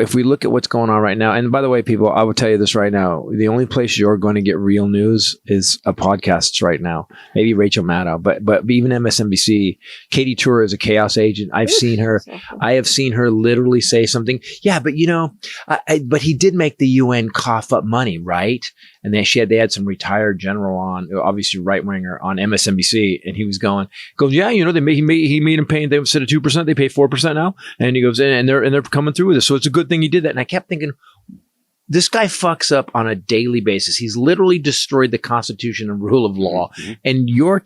if we look at what's going on right now, and by the way, people, I will tell you this right now: the only place you're going to get real news is podcasts right now. Maybe Rachel Maddow, but even MSNBC. Katie Tour is a chaos agent. I've seen her. I have seen her literally say something. Yeah, but but he did make the UN cough up money, right? And then they had some retired general on, obviously right winger on MSNBC, and he was going, yeah, he made him pay. They said at 2%, they pay 4% now, and he goes in and they're coming through with this. So it's a good thing he did that. And I kept thinking, this guy fucks up on a daily basis. He's literally destroyed the Constitution and rule of law. Mm-hmm. And you're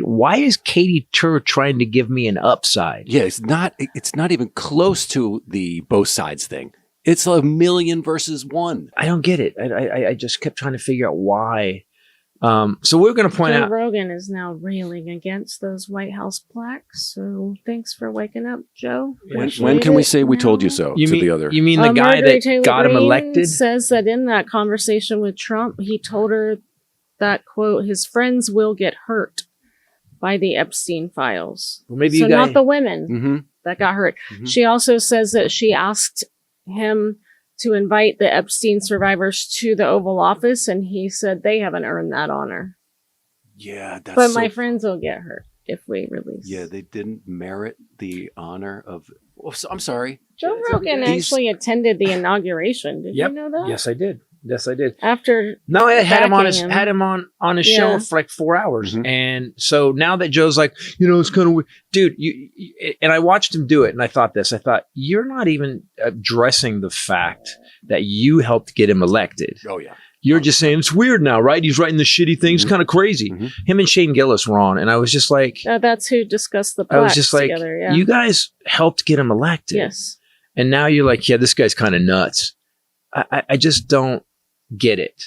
why is Katie Tur trying to give me an upside? Yeah, it's not even close to the both sides thing. It's 1,000,000 versus 1. I don't get it. I just kept trying to figure out why. So we're going to point Joe out. Rogan is now railing against those White House plaques. So thanks for waking up, Joe. When can we say we told you Now. so You to mean the other? you mean the guy Marjorie that Taylor got him Greene elected? says that in that conversation with Trump, he told her that, quote, his friends will get hurt by the Epstein files. Well, maybe so you guys. not the women Mm-hmm. that got hurt. Mhm. She also says that she asked him to invite the Epstein survivors to the Oval Office, and he said they haven't earned that honor. Yeah, that's But so my friends will get hurt if we release. Yeah, they didn't merit the honor of. Oh, I'm sorry. Joe Rogan These- actually attended the inauguration. Did Yep. you know that? Yes, I did. After No, I had him on his backing him. had him on his Yeah. show for like 4 hours, Mhm. and so now that Joe's like, it's kind of weird, dude. And I watched him do it, and I thought you're not even addressing the fact that you helped get him elected. Oh yeah. You're just saying it's weird now, right? He's writing the shitty things, Mhm. kind of crazy. Mhm. Him and Shane Gillis were on, and I was just like, that's who discussed the I was plaques just like, together. Yeah. you guys helped get him elected. Yes. And now you're like, yeah, this guy's kind of nuts. I just don't get it.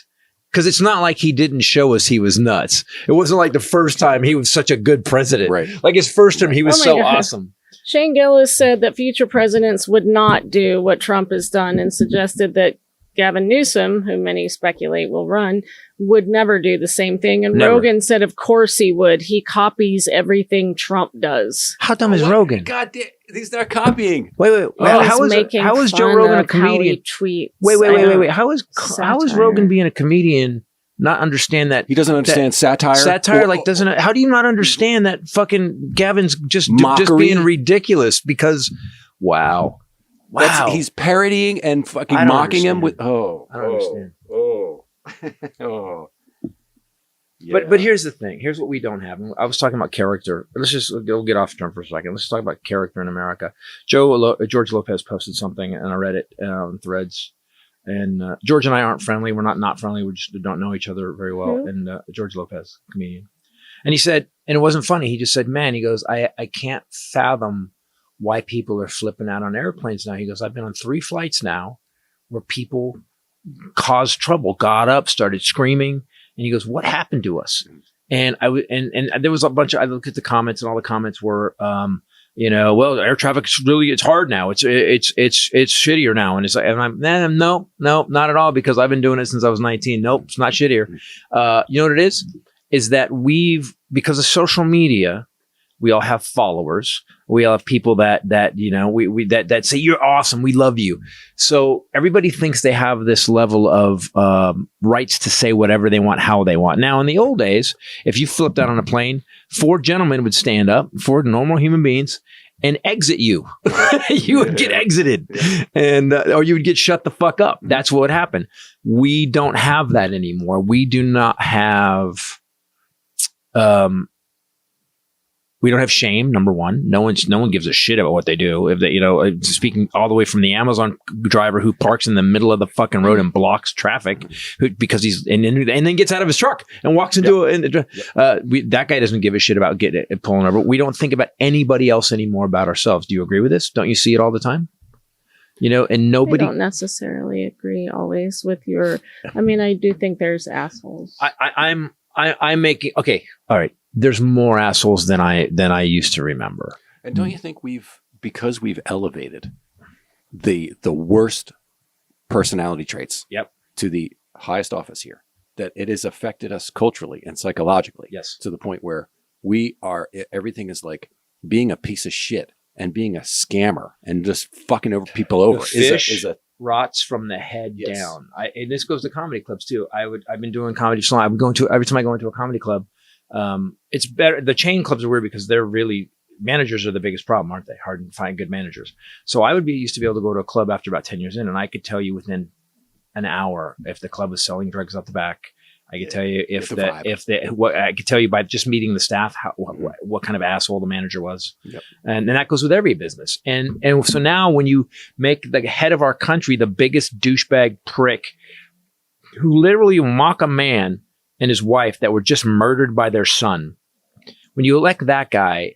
Because it's not like he didn't show us he was nuts. It wasn't like the first time he was such a good president. Right. Like his first term, he was Oh my so God. awesome. Shane Gillis said that future presidents would not do what Trump has done and suggested that Gavin Newsom, who many speculate will run, would never do the same thing. And Never. Rogan said, of course he would. He copies everything Trump does. How dumb is What? Rogan? God, he's not copying. Wait. Now how he's is making Joe fun Rogan a of how he comedian? tweets. Wait. How is Satire. Rogan being a comedian? Not understand that He doesn't understand satire. satire. Well, Like doesn't it? How do you not understand that fucking Gavin's just Mockery. being ridiculous? Because wow. he's parodying and fucking I don't mocking him with. understand. Oh, I don't understand. oh. But here's the thing. Here's what we don't have. I was talking about character. We'll get off Trump for a second. Let's talk about character in America. George Lopez posted something, and I read it on Threads. And George and I aren't friendly. We're not friendly. We just don't know each other very well. Who? And George Lopez, comedian. And he said, and it wasn't funny. He just said, man, he goes, I can't fathom why people are flipping out on airplanes now. He goes, I've been on 3 flights now where people caused trouble, got up, started screaming, and he goes, "What happened to us?" And and there was a bunch of, I looked at the comments, and all the comments were, well, air traffic's really, it's hard now. It's shittier now. And it's like, and I'm, no, not at all, because I've been doing it since I was 19. Nope, it's not shittier. You know what it is? Is that because of social media, we all have followers. We all have people that say, "You're awesome. We love you." So everybody thinks they have this level of rights to say whatever they want, how they want. Now, in the old days, if you flipped out on a plane, 4 gentlemen would stand up, 4 normal human beings, and exit you. You would get exited, and or you would get shut the fuck up. That's what would happen. We don't have that anymore. We do not have. We don't have shame. Number one, no one gives a shit about what they do. If they, speaking all the way from the Amazon driver who parks in the middle of the fucking road and blocks traffic because he's and then gets out of his truck and walks into that guy doesn't give a shit about pulling over. We don't think about anybody else anymore about ourselves. Do you agree with this? Don't you see it all the time? And nobody. I don't necessarily agree always with your. I mean, I do think there's assholes. I'm making okay. All right. There's more assholes than I used to remember. And don't you think because we've elevated the worst personality traits to the highest office here, that it has affected us culturally and psychologically. Yes. To the point where everything is like being a piece of shit and being a scammer and just fucking over people over. The fish rots from the head down. And this goes to comedy clubs too. I've been doing comedy so long. Every time I go into a comedy club, it's better. The chain clubs are weird because they're really, managers are the biggest problem, aren't they? Hard to find good managers. So I used to be able to go to a club after about 10 years in, and I could tell you within an hour if the club was selling drugs out the back. I could tell you I could tell you by just meeting the staff what kind of asshole the manager was. Yep. And that goes with every business. And so now when you make the head of our country the biggest douchebag prick who literally will mock a man and his wife that were just murdered by their son, when you elect that guy,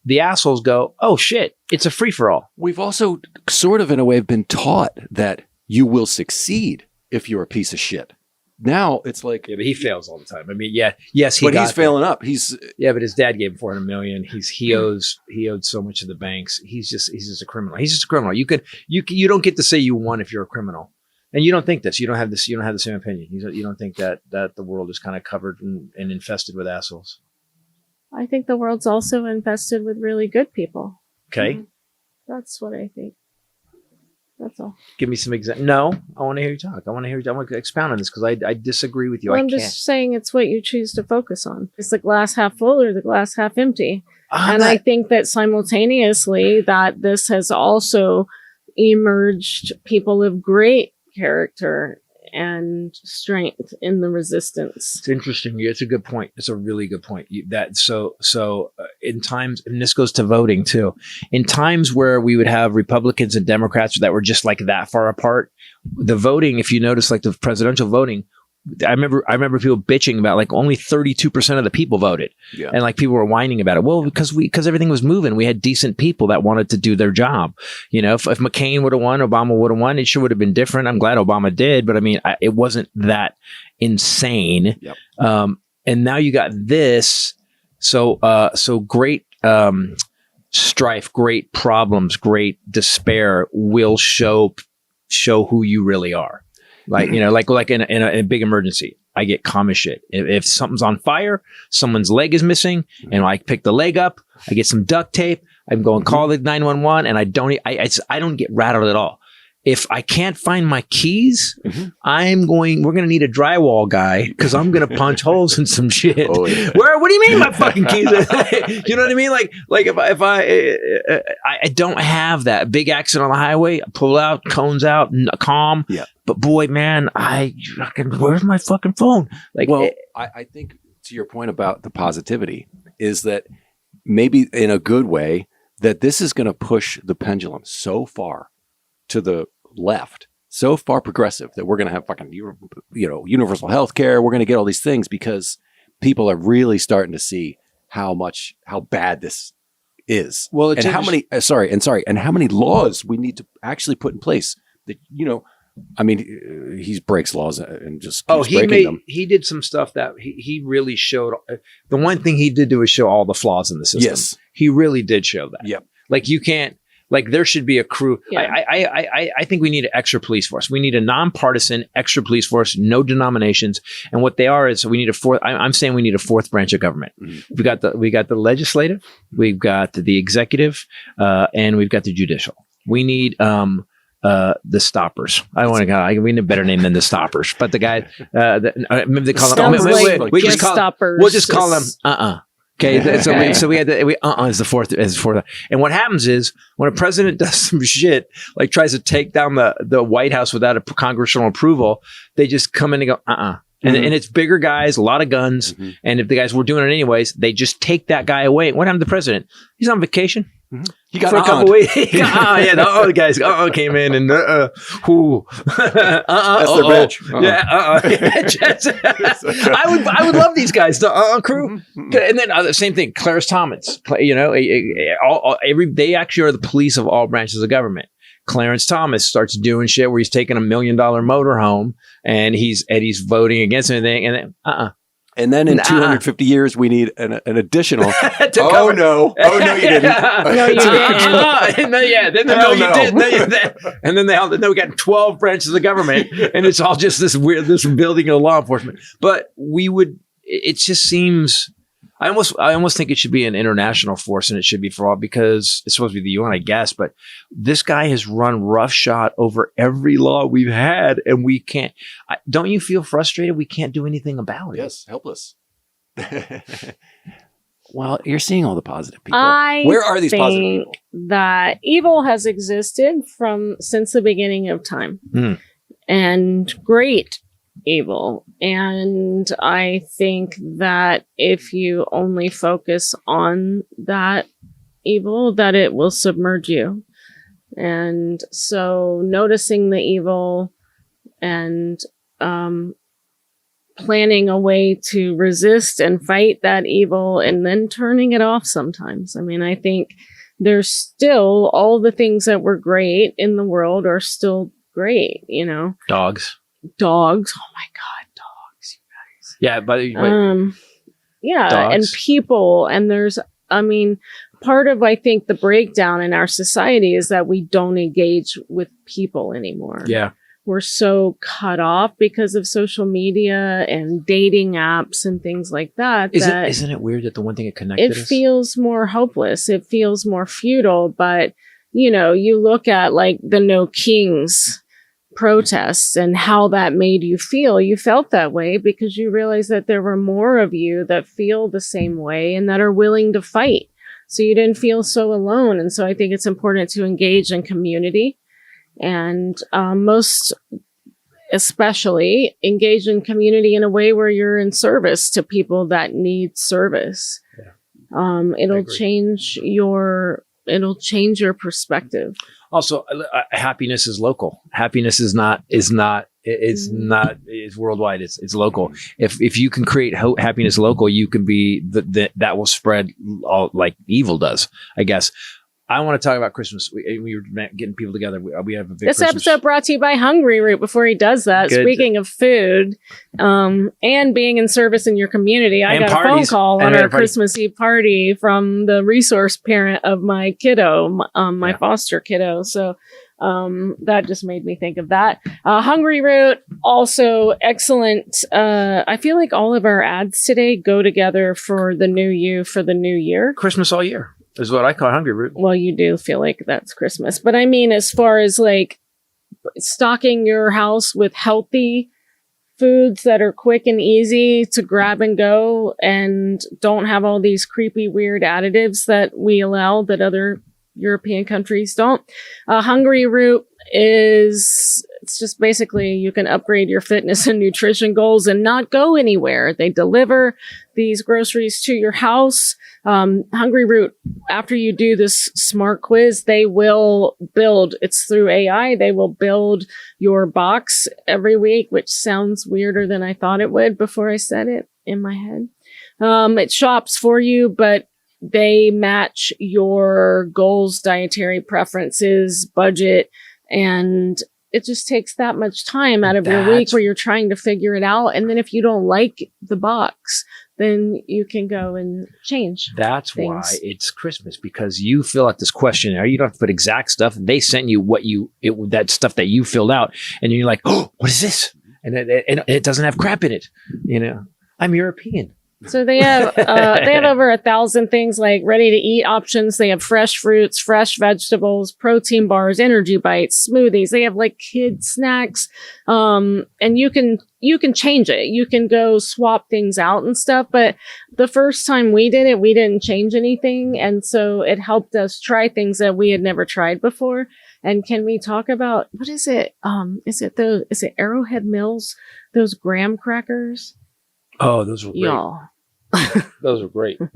the assholes go, "Oh shit, it's a free-for-all." We've also sort of in a way been taught that you will succeed if you're a piece of shit. Now it's like, but he fails all the time. I mean, he's failing up. But his dad gave him $400 million. He owed so much to the banks. He's just a criminal. He's just a criminal. You don't get to say you won if you're a criminal, and you don't think this. You don't have this. You don't have the same opinion. You don't think that the world is kind of covered and infested with assholes. I think the world's also infested with really good people. Okay, that's what I think. That's all. Give me some examples. No, I want to hear you talk. I want to expound on this because I disagree with you. Well, I'm just saying it's what you choose to focus on. It's the glass half full or the glass half empty. I think that simultaneously that this has also emerged people of great character and strength in the resistance. It's interesting. It's a good point. It's a really good point. In times, and this goes to voting too, in times where we would have Republicans and Democrats that were just like that far apart, the voting, if you notice, like the presidential voting, I remember people bitching about like only 32% of the people voted. Yeah. And like people were whining about it. Well, because everything was moving. We had decent people that wanted to do their job. If McCain would have won, Obama would have won, it sure would have been different. I'm glad Obama did, but I mean, it wasn't that insane. Yep. And now you got this. So great, strife, great problems, great despair will show who you really are. Like, like in a big emergency, I get common shit. If something's on fire, someone's leg is missing, and I pick the leg up, I get some duct tape, I'm going call the 911, and I don't get rattled at all. If I can't find my keys, we're going to need a drywall guy because I'm going to punch holes in some shit. Oh, yeah. What do you mean my fucking keys? You know what I mean? Like if I don't have that big accident on the highway, I pull out, cones out, calm. Yeah. But boy, man, where's my fucking phone? I think to your point about the positivity is that maybe in a good way that this is going to push the pendulum so far to the left, so far progressive that we're going to have fucking, universal health care. We're going to get all these things because people are really starting to see how bad this is. Well, and how many laws we need to actually put in place that, I mean, he breaks laws and just keeps breaking them. He did some stuff that he really showed. The one thing he did do is show all the flaws in the system. Yes. He really did show that. Yep. Like you can't, like there should be a crew. Yeah. I think we need an extra police force. We need a nonpartisan extra police force, no denominations. And what they are is we need a fourth. I'm saying we need a fourth branch of government. Mm-hmm. We got the legislative, we've got the executive, and we've got the judicial. We need the stoppers. We need a better name than the stoppers. But the guy, maybe they call them. We just call stoppers. We'll just call them. Okay, so we had is the fourth. And what happens is when a president does some shit, like tries to take down the White House without a congressional approval, they just come in and go And it's bigger guys, a lot of guns. Mm-hmm. And if the guys were doing it anyways, they just take that guy away. What happened to the president? He's on vacation. Mm-hmm. He got for a couple weeks. The guys came in and that's their badge. Yeah, I would love these guys. The crew, and then the same thing. Clarence Thomas, they actually are the police of all branches of government. Clarence Thomas starts doing shit where he's taking $1 million motorhome and he's voting against anything, and then And then in 250 years, we need an additional. Oh, no, you didn't. No, you didn't. You did. And then we got 12 branches of government, and it's all just this building of law enforcement. But it just seems. I almost think it should be an international force, and it should be for all, because it's supposed to be the UN, I guess. But this guy has run roughshod over every law we've had, and we can't. Don't you feel frustrated? We can't do anything about it. Yes, helpless. Well, you're seeing all the positive people. Where are these positive people? That evil has existed since the beginning of time, and great evil. And I think that if you only focus on that evil, that it will submerge you. And so noticing the evil and planning a way to resist and fight that evil and then turning it off sometimes. I mean, I think there's still all the things that were great in the world are still great, Dogs. Oh my God, dogs, you guys. Yeah, but yeah, dogs. And people, and part of, I think, the breakdown in our society is that we don't engage with people anymore. Yeah. We're so cut off because of social media and dating apps and things like that. Isn't it weird that the one thing that connected us? It feels more hopeless. It feels more futile. But, you look at like the No Kings protests and how that made you feel. You felt that way because you realized that there were more of you that feel the same way and that are willing to fight. So you didn't feel so alone. And so I think it's important to engage in community, and most especially engage in community in a way where you're in service to people that need service. Yeah. It'll change your perspective. Also, happiness is local. Happiness is worldwide. It's local. If you can create happiness local, you can be that will spread all like evil does, I guess. I want to talk about Christmas. We were getting people together. We have a big This episode brought to you by Hungry Root. Before he does that, Good. Speaking of food and being in service in your community, I got a phone call on our Christmas Eve party from the resource parent of my kiddo, my foster kiddo. So that just made me think of that. Hungry Root, also excellent. I feel like all of our ads today go together for the new you, for the new year. Christmas all year is what I call Hungry Root. Well, you do feel like that's Christmas. But I mean, as far as like stocking your house with healthy foods that are quick and easy to grab and go and don't have all these creepy, weird additives that we allow that other European countries don't. Hungry Root it's just basically you can upgrade your fitness and nutrition goals and not go anywhere. They deliver these groceries to your house. Hungry Root, after you do this smart quiz, they will build, it's through AI, they will build your box every week, which sounds weirder than I thought it would before I said it in my head. It shops for you, but they match your goals, dietary preferences, budget, and it just takes that much time out of your week where you're trying to figure it out. And then if you don't like the box, then you can go and change. That's things. why it's Christmas, because you fill out this questionnaire. You don't have to put exact stuff. They sent you that stuff that you filled out, and you're like, oh, what is this? And it doesn't have crap in it. You know, I'm European. So they have over 1,000 things like ready to eat options. They have fresh fruits, fresh vegetables, protein bars, energy bites, smoothies. They have like kid snacks. And you can change it. You can go swap things out and stuff. But the first time we did it, we didn't change anything. And so it helped us try things that we had never tried before. And can we talk about, what is it? Is it Arrowhead Mills? Those graham crackers? Oh, those were great. Y'all. Those were great. Those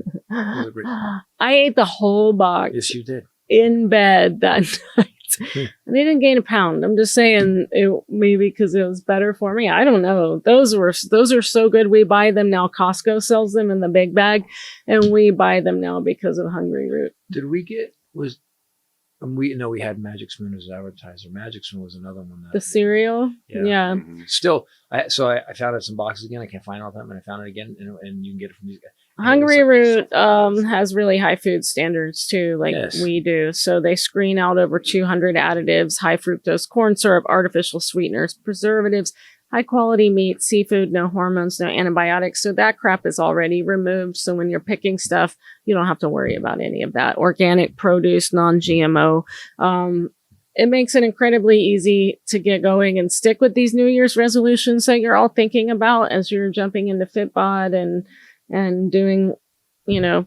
were great. I ate the whole box. Yes, you did. In bed that night. And I didn't gain a pound. I'm just saying maybe because it was better for me. I don't know. Those are so good. We buy them now. Costco sells them in the big bag, and we buy them now because of Hungry Root. Did we get, we had Magic Spoon as an advertiser. Magic Spoon was another one. The cereal? Yeah. Mm-hmm. Still, I found out some boxes again. I can't find all of them, and I found it again, and you can get it from these guys. Hungry Root has really high food standards too, like we do. So they screen out over 200 additives, high fructose corn syrup, artificial sweeteners, preservatives, high quality meat, seafood, no hormones, no antibiotics. So that crap is already removed. So when you're picking stuff, you don't have to worry about any of that. Organic produce, non-GMO. It makes it incredibly easy to get going and stick with these New Year's resolutions that you're all thinking about as you're jumping into Fitbod and doing,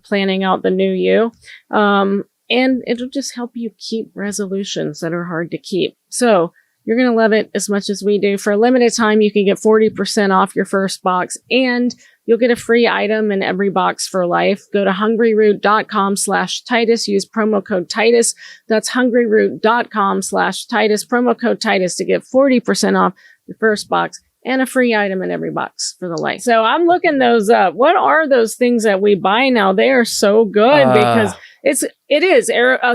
planning out the new you. And it'll just help you keep resolutions that are hard to keep. So you're going to love it as much as we do. For a limited time, you can get 40% off your first box, and you'll get a free item in every box for life. Go to hungryroot.com/Titus. Use promo code Titus. That's hungryroot.com/Titus. Promo code Titus to get 40% off your first box and a free item in every box for the life. So I'm looking those up. What are those things that we buy now? They are so good because it is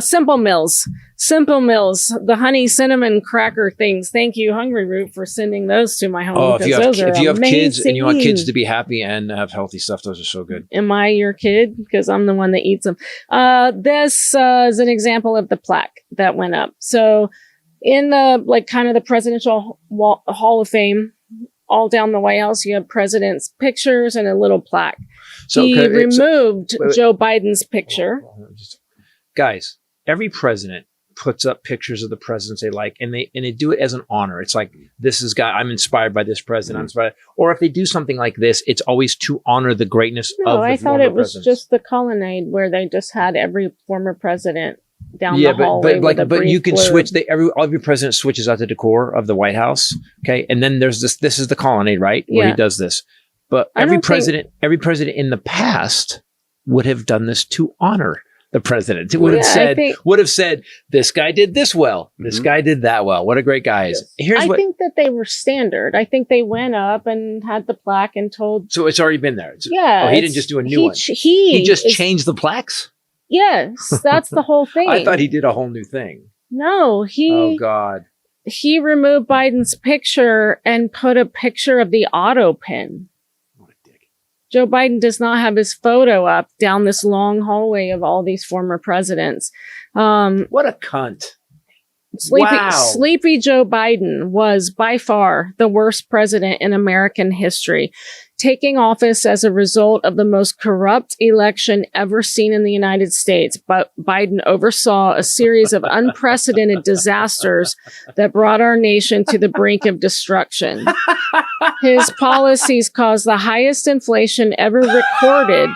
Simple Mills. Simple Mills, the honey cinnamon cracker things. Thank you, Hungry Root, for sending those to my home. Oh, if you have kids and you want kids to be be happy and have healthy stuff, those are so good. Am I your kid? Because I'm the one that eats them. This is an example of the plaque that went up. So in the kind of the presidential Hall of Fame, all down the White House, you have president's pictures and a little plaque. So he removed Joe Biden's picture. Guys, every president puts up pictures of the presidents they like, and they do it as an honor. It's like, this is I'm inspired by this president. I'm inspired. Or if they do something like this, it's always to honor the greatness of the I thought it was presidents. just the colonnade where they just had every former president down the hallway. But you can switch. All of your president switches out the decor of the White House. Okay, and then there's this. This is the colonnade, right? Where he does this. But every president in the past would have done this to honor the president. It would have said, this guy did this well. This guy did that well. What a great guy is. I think that they were standard. I think they went up and had the plaque and told. So it's already been there. Yeah. Oh, he didn't just do a new one. He just changed the plaques? Yes, that's the whole thing. I thought he did a whole new thing. No, Oh, God. He removed Biden's picture and put a picture of the auto pin. What a dick. Joe Biden does not have his photo up down this long hallway of all these former presidents. What a cunt. Sleepy Joe Biden was by far the worst president in American history, taking office as a result of the most corrupt election ever seen in the United States. But Biden oversaw a series of unprecedented disasters that brought our nation to the brink of destruction. His policies caused the highest inflation ever recorded,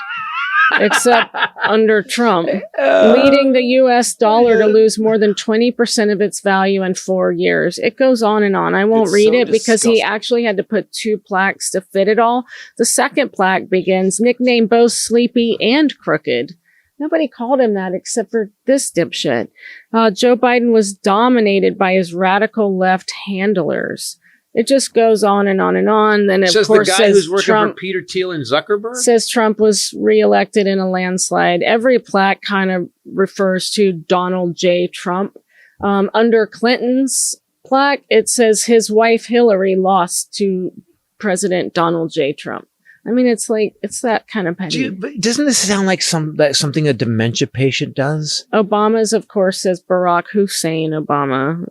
except under Trump, leading the U.S. dollar to lose more than 20% of its value in 4 years. It goes on and on. I won't read it because he actually had to put 2 plaques to fit it all. The second plaque begins, nicknamed both Sleepy and Crooked. Nobody called him that except for this dipshit. Joe Biden was dominated by his radical left handlers. It just goes on and on and on. Then, of course, the guy who's working for Peter Thiel and Zuckerberg says Trump was reelected in a landslide. Every plaque kind of refers to Donald J. Trump. Under Clinton's plaque, it says his wife Hillary lost to President Donald J. Trump. I mean, it's that kind of petty. But doesn't this sound like something a dementia patient does? Obama's, of course, says Barack Hussein Obama.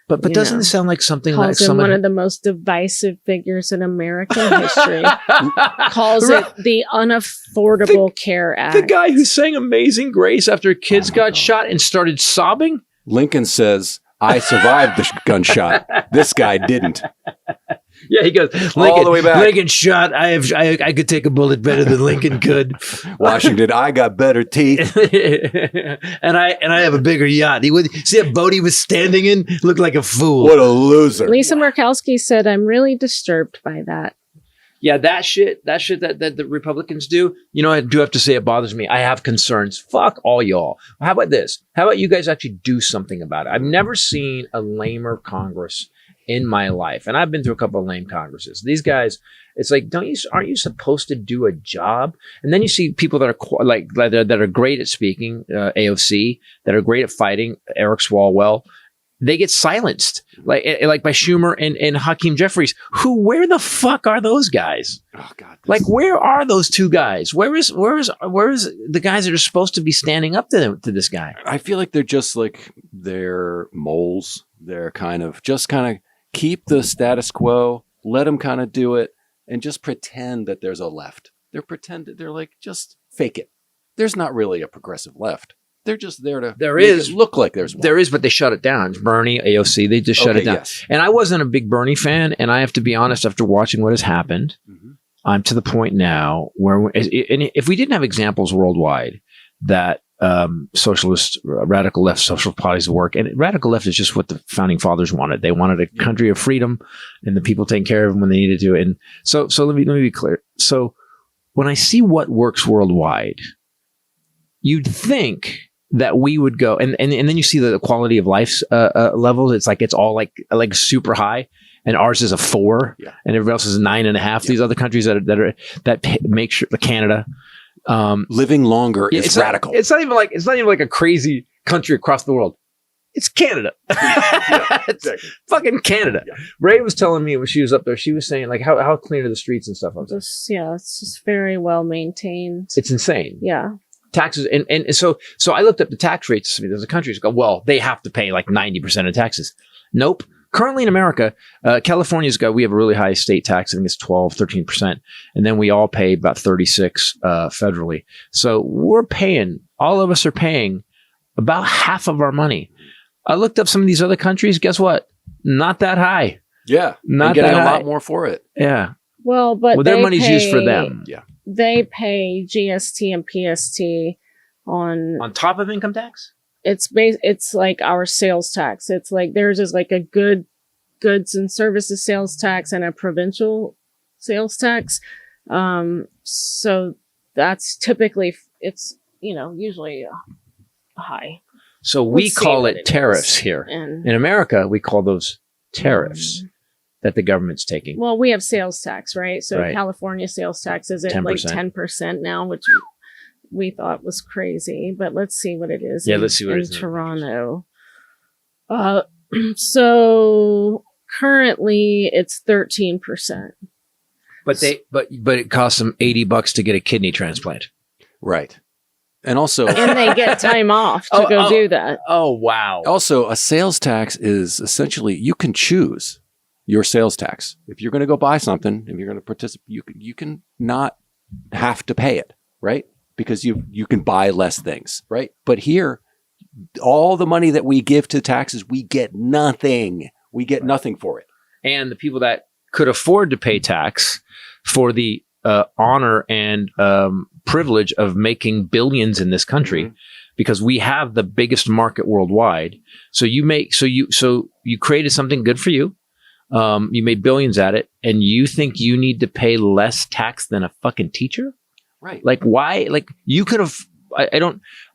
But doesn't it sound like something like calls him one of the most divisive figures in American history? Calls it the Unaffordable Care Act. The guy who sang Amazing Grace after kids got shot and started sobbing? Lincoln says, I survived the gunshot. This guy didn't. Yeah, he goes, Lincoln, all the way back. Lincoln shot. I could take a bullet better than Lincoln could. Washington, I got better teeth. and I have a bigger yacht. He would see a boat he was standing in, looked like a fool. What a loser. Lisa Murkowski said, I'm really disturbed by that. Yeah, that shit that the Republicans do, you know, I do have to say it bothers me. I have concerns. Fuck all y'all. How about this? How about you guys actually do something about it? I've never seen a lamer Congress in my life. And I've been through a couple of lame Congresses. These guys, it's like, aren't you supposed to do a job? And then you see people that are that are great at speaking, AOC, that are great at fighting, Eric Swalwell. They get silenced, like by Schumer and Hakeem Jeffries. Where the fuck are those guys? Oh God! Like, where are those two guys? Where is the guys that are supposed to be standing up to this guy? I feel like they're moles. They're kind of keep the status quo, let them kind of do it, and just pretend that there's a left. They're like, just fake it. There's not really a progressive left. They're just there to look like there's one. There is, but they shut it down. It's Bernie, AOC, they just shut it down. Yes. And I wasn't a big Bernie fan, and I have to be honest, after watching what has happened, I'm to the point now where if we didn't have examples worldwide that socialist, radical left social parties work, and radical left is just what the founding fathers wanted. They wanted a country of freedom and the people taking care of them when they needed to. And so let me be clear. So when I see what works worldwide, you'd think that we would go, and then you see the quality of life levels. It's all like super high, and ours is a 4, and everybody else is 9.5. Yeah. These other countries that make sure, Canada, living longer is radical. It's not even like a crazy country across the world. It's Canada. It's fucking Canada. Yeah. Ray was telling me when she was up there, she was saying like how clean are the streets and stuff up there. It's just very well maintained. It's insane. Yeah. Taxes and so I looked up the tax rates. There's a countries go, well, they have to pay like 90% of taxes. Nope. Currently in America, we have a really high state tax. I think it's 12-13%. And then we all pay about 36 federally. So all of us are paying about half of our money. I looked up some of these other countries. Guess what? Not that high. Yeah. Not getting that a high. lot more for it. Yeah. Well, their money's used for them. Yeah. They pay GST and PST on top of income tax. It's like our sales tax. It's like theirs is like a goods and services sales tax and a provincial sales tax. So that's typically it's usually high. So we call it tariffs here. In America, we call those tariffs that the government's taking. Well, we have sales tax, right? So California sales tax is at 10%. Like 10% now, which we thought was crazy. But let's see what it is. Let's see what it is in Toronto. So currently it's 13%. But it costs them $80 to get a kidney transplant. Right. And also, and they get time off to go do that. Oh, wow. Also, a sales tax is essentially, you can choose your sales tax. If you're going to go buy something, if you're going to participate, you can not have to pay it, right? Because you can buy less things, right? But here, all the money that we give to taxes, we get nothing. We get nothing for it. And the people that could afford to pay tax for the honor and privilege of making billions in this country, because we have the biggest market worldwide. So you created something good for you. You made billions at it, and you think you need to pay less tax than a fucking teacher? Right. Like, why? Like, you could have.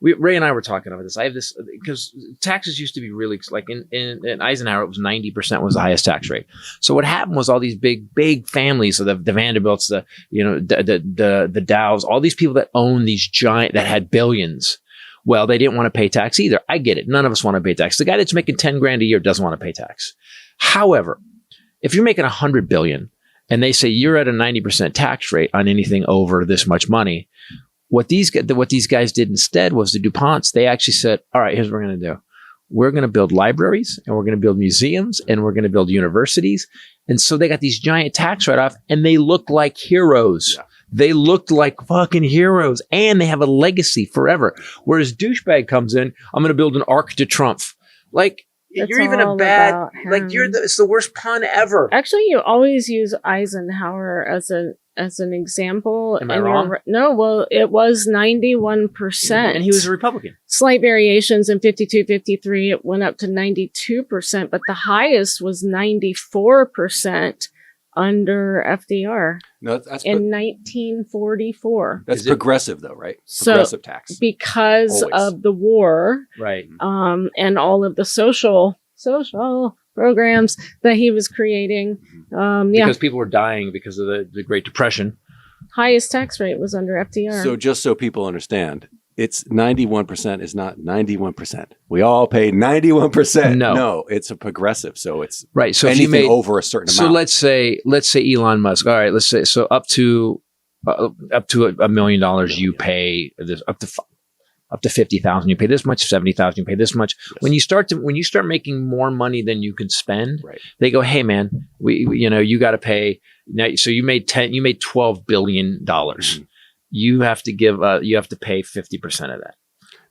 Ray and I were talking about this. I have this because taxes used to be really like in Eisenhower, it was 90% was the highest tax rate. So what happened was all these big families, so the Vanderbilts, the Dows, all these people that own these giant, that had billions, Well, they didn't want to pay tax either. I get it. None of us want to pay tax. The guy that's making 10 grand a year doesn't want to pay tax. However, if you're making 100 billion and they say you're at a 90% tax rate on anything over this much money, what these guys did instead was the DuPonts. They actually said, all right, here's what we're going to do. We're going to build libraries and we're going to build museums and we're going to build universities. And so they got these giant tax write-offs and they look like heroes. Yeah. They looked like fucking heroes and they have a legacy forever. Whereas douchebag comes in, I'm going to build an Arc de Triomphe. Like, That's you're even a bad, like it's the worst pun ever. Actually, you always use Eisenhower as an example. Am I wrong? No, well, it was 91%. And he was a Republican. Slight variations in 52, 53. It went up to 92%, but the highest was 94% under FDR in 1944. That's progressive, though, right? So, progressive tax. Because of the war, right? And all of the social programs that he was creating. Because people were dying because of the Great Depression. Highest tax rate was under FDR. So just so people understand, it's 91% is not 91%. We all pay 91%. No, it's a progressive. So it's right. So anything if you made, over a certain amount. So let's say Elon Musk. All right, let's say so up to $1 million you pay this up to 50,000 you pay this much, 70,000 you pay this much. Yes. When you start making more money than you can spend, right. They go, hey man, we you got to pay now. So you made $12 billion. Mm-hmm. You have to pay 50% of that.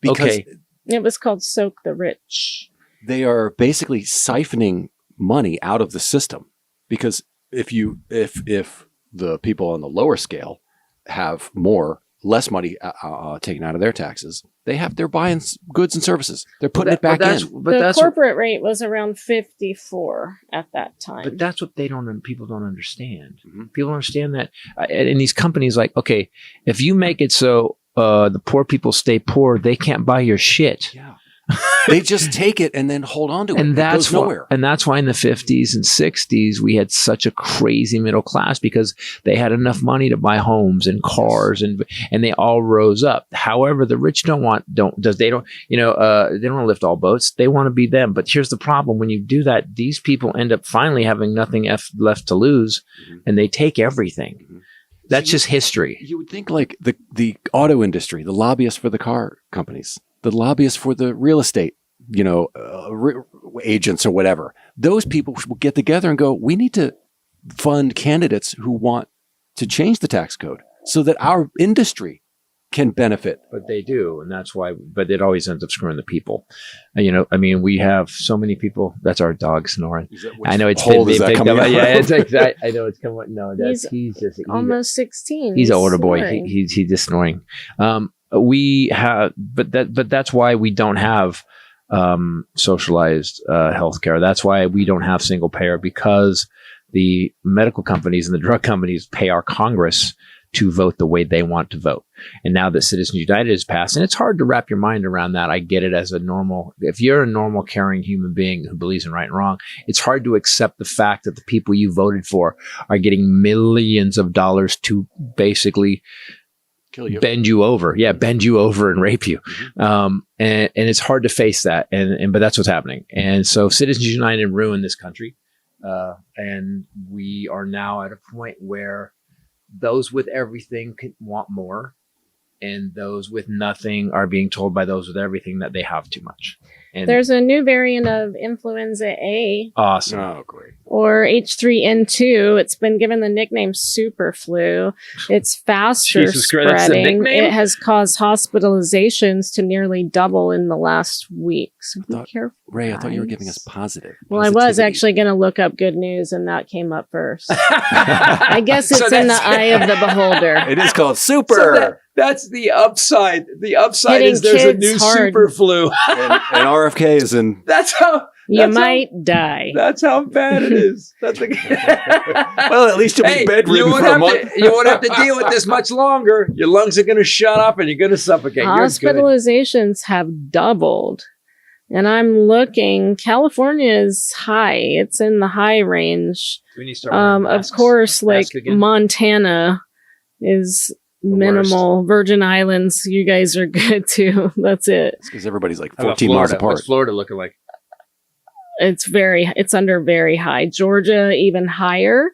Because it was called Soak the Rich. They are basically siphoning money out of the system, because if the people on the lower scale have less money taken out of their taxes, they're buying goods and services. They're putting it back in. But the corporate rate was around 54 at that time. But that's what people don't understand. Mm-hmm. People don't understand that. And these companies, like, okay, if you make it so the poor people stay poor, they can't buy your shit. Yeah. They just take it and then hold on to it. And that's nowhere. And that's why in the 50s and 60s, we had such a crazy middle class, because they had enough money to buy homes and cars, and they all rose up. However, the rich they don't want to lift all boats. They want to be them. But here's the problem. When you do that, these people end up finally having nothing left to lose, mm-hmm. and they take everything. Mm-hmm. That's just history. You would think like the auto industry, the lobbyists for the car companies, the lobbyists for the real estate, agents or whatever. Those people will get together and go, we need to fund candidates who want to change the tax code so that our industry can benefit. But they do. And that's why, but it always ends up screwing the people. And, we have so many people. That's our dog snoring. I know it's been picked up. Yeah, I know it's coming. No, he's just almost 16. He's an older boy. He's just snoring. We have, but that's why we don't have socialized healthcare. That's why we don't have single payer, because the medical companies and the drug companies pay our Congress to vote the way they want to vote. And now that Citizens United is passed, and it's hard to wrap your mind around that. I get it if you're a normal, caring human being who believes in right and wrong, it's hard to accept the fact that the people you voted for are getting millions of dollars to basically kill you, bend you over and rape you. Mm-hmm. And it's hard to face that. But that's what's happening. And so Citizens United ruined this country. And we are now at a point where those with everything want more, and those with nothing are being told by those with everything that they have too much. And there's a new variant of influenza A. Awesome. Oh, great. Or H3N2. It's been given the nickname super flu. It's faster spreading. It has caused hospitalizations to nearly double in the last week. So be careful. Ray, I thought you were giving us positive. Well, I was actually going to look up good news, and that came up first. I guess it's in the eye of the beholder. It is called super. That's the upside. The upside is there's a new super flu. and RFK is in. That's how you might die. That's how bad it is. Well, at least you'll be bedridden for a month. You won't have to deal with this much longer. Your lungs are going to shut up and you're going to suffocate. Hospitalizations have doubled. And I'm looking, California is high. It's in the high range. We need to start wearing masks. Of course, like Montana is minimal. Virgin Islands, you guys are good too. That's it. It's because everybody's like How about 14 miles Florida? apart. What's Florida looking like? It's under very high. Georgia, even higher.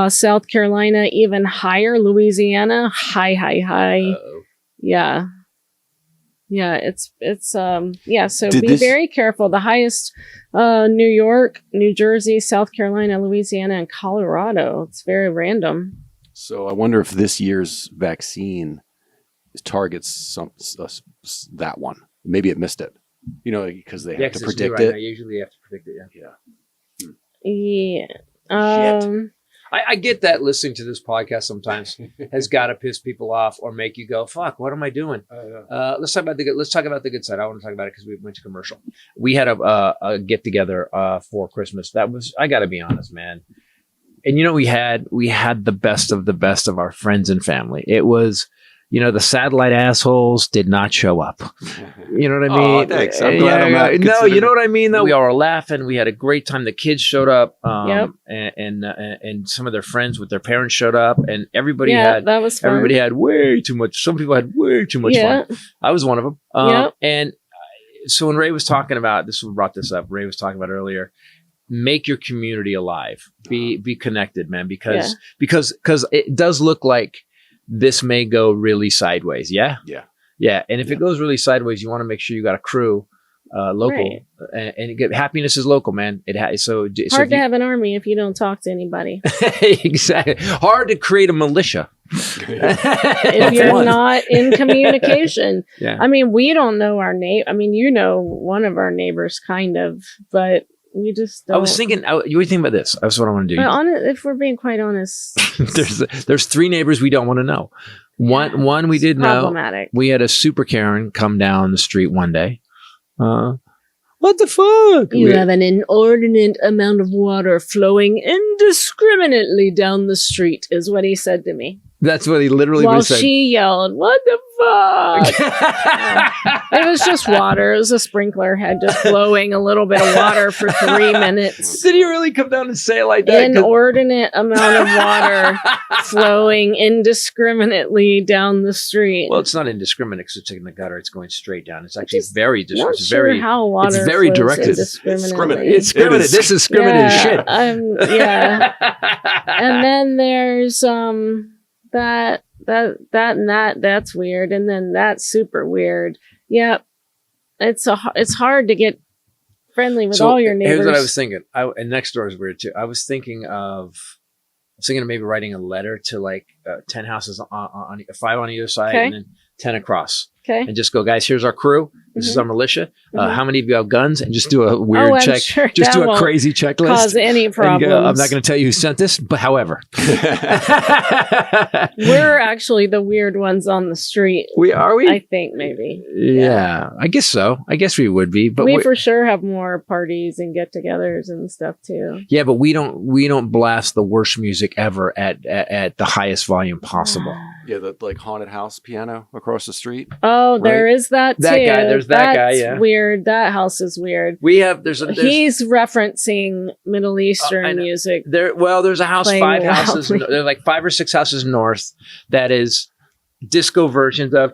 South Carolina, even higher. Louisiana, high. Uh-oh. Yeah. Yeah, so Did be this- very careful. The highest, New York, New Jersey, South Carolina, Louisiana, and Colorado. It's very random. So I wonder if this year's vaccine targets that one. Maybe it missed it. Because they have to predict it. Usually you have to predict it, yeah. Yeah. I get that listening to this podcast sometimes has got to piss people off or make you go, "Fuck, what am I doing?" Let's talk about the good side. I want to talk about it because we went to commercial. We had a get together for Christmas. I got to be honest, man. And we had the best of our friends and family. It was, the satellite assholes did not show up. You know what I mean? Oh, thanks. I'm glad I'm not No, you know what I mean, though? No. We all were laughing. We had a great time. The kids showed up. Yep. And some of their friends with their parents showed up. And everybody that was fun. everybody had way too much. Some people had way too much fun. I was one of them. Yep. And so when Ray was talking about this, we brought this up. Ray was talking about earlier. Make your community alive. Be connected, man. Because it does look like this may go really sideways. Yeah. And if it goes really sideways, you want to make sure you got a crew, local, Right. and happiness is local, man. Hard to have an army if you don't talk to anybody. Exactly. Hard to create a militia If you're not in communication. Yeah. I mean, we don't know our neighbor. I mean, one of our neighbors, kind of, but we just don't. I was thinking, what do you think about this? That's what I want to do. But if we're being quite honest, There's 3 neighbors we don't want to know. One we did know. problematic. We had a super Karen come down the street one day. What the fuck? You have an inordinate amount of water flowing indiscriminately down the street, is what he said to me. That's what he literally While said. she yelled, "What the fuck?" It was just water. It was a sprinkler head just blowing a little bit of water for 3 minutes. Did he really come down and say it like that? Inordinate amount of water flowing indiscriminately down the street. Well, it's not indiscriminate because it's in the gutter. It's going straight down. It's actually just very Not sure how water it's very flows directed. indiscriminately. It's discriminate. This is discriminative shit. Yeah. And then there's that and that's weird, and then that's super weird. Yep. It's hard to get friendly with all your neighbors. Here's what I was thinking. And next door is weird too. I was thinking of maybe writing a letter to like 10 houses on 5 on either side, Okay. and then 10 across. Okay. And just go, guys, here's our crew. This is our militia. Mhm. How many of you have guns? And just do a weird I'm check. sure Just that do a won't crazy checklist. cause any And problems. go, I'm not going to tell you who sent this, but however. We're actually the weird ones on the street. Are we? I think maybe. Yeah, I guess so. I guess we would be, but we for sure have more parties and get-togethers and stuff too. yeah, but we don't blast the worst music ever at the highest volume possible. Yeah, the like haunted house piano across the street. Oh, there is that too. That guy, there's that guy, That's yeah. weird. That house is weird. There's He's referencing Middle I Eastern know. music. there's a house, Playing 5 houses. loudly. There are like 5 or 6 houses north that is disco versions of.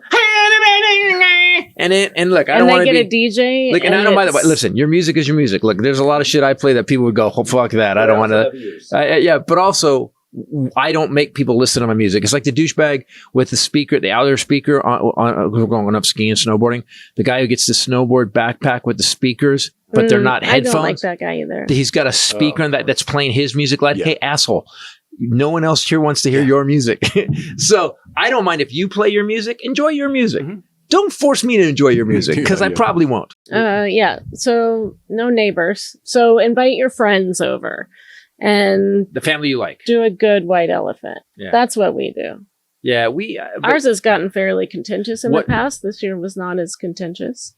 And look, I And don't they want to get be. a DJ. Like, and I and don't, by the way, it's- listen, your music is your music. Look, there's a lot of shit I play that people would go, oh, fuck that. I don't want to. Yeah, but also, I don't make people listen to my music. It's like the douchebag with the speaker, the outer speaker on going up skiing and snowboarding. The guy who gets the snowboard backpack with the speakers, but they're not headphones. I don't like that guy either. He's got a speaker on that's playing his music loud. Yeah. Hey, asshole. No one else here wants to hear your music. So I don't mind if you play your music. Enjoy your music. Mhm. Don't force me to enjoy your music because I Yeah. probably won't. Yeah. So no neighbors. So invite your friends over and The family you like. do a good white elephant. Yeah. That's what we do. Yeah, we. Ours has gotten fairly contentious in What- the past. This year was not as contentious.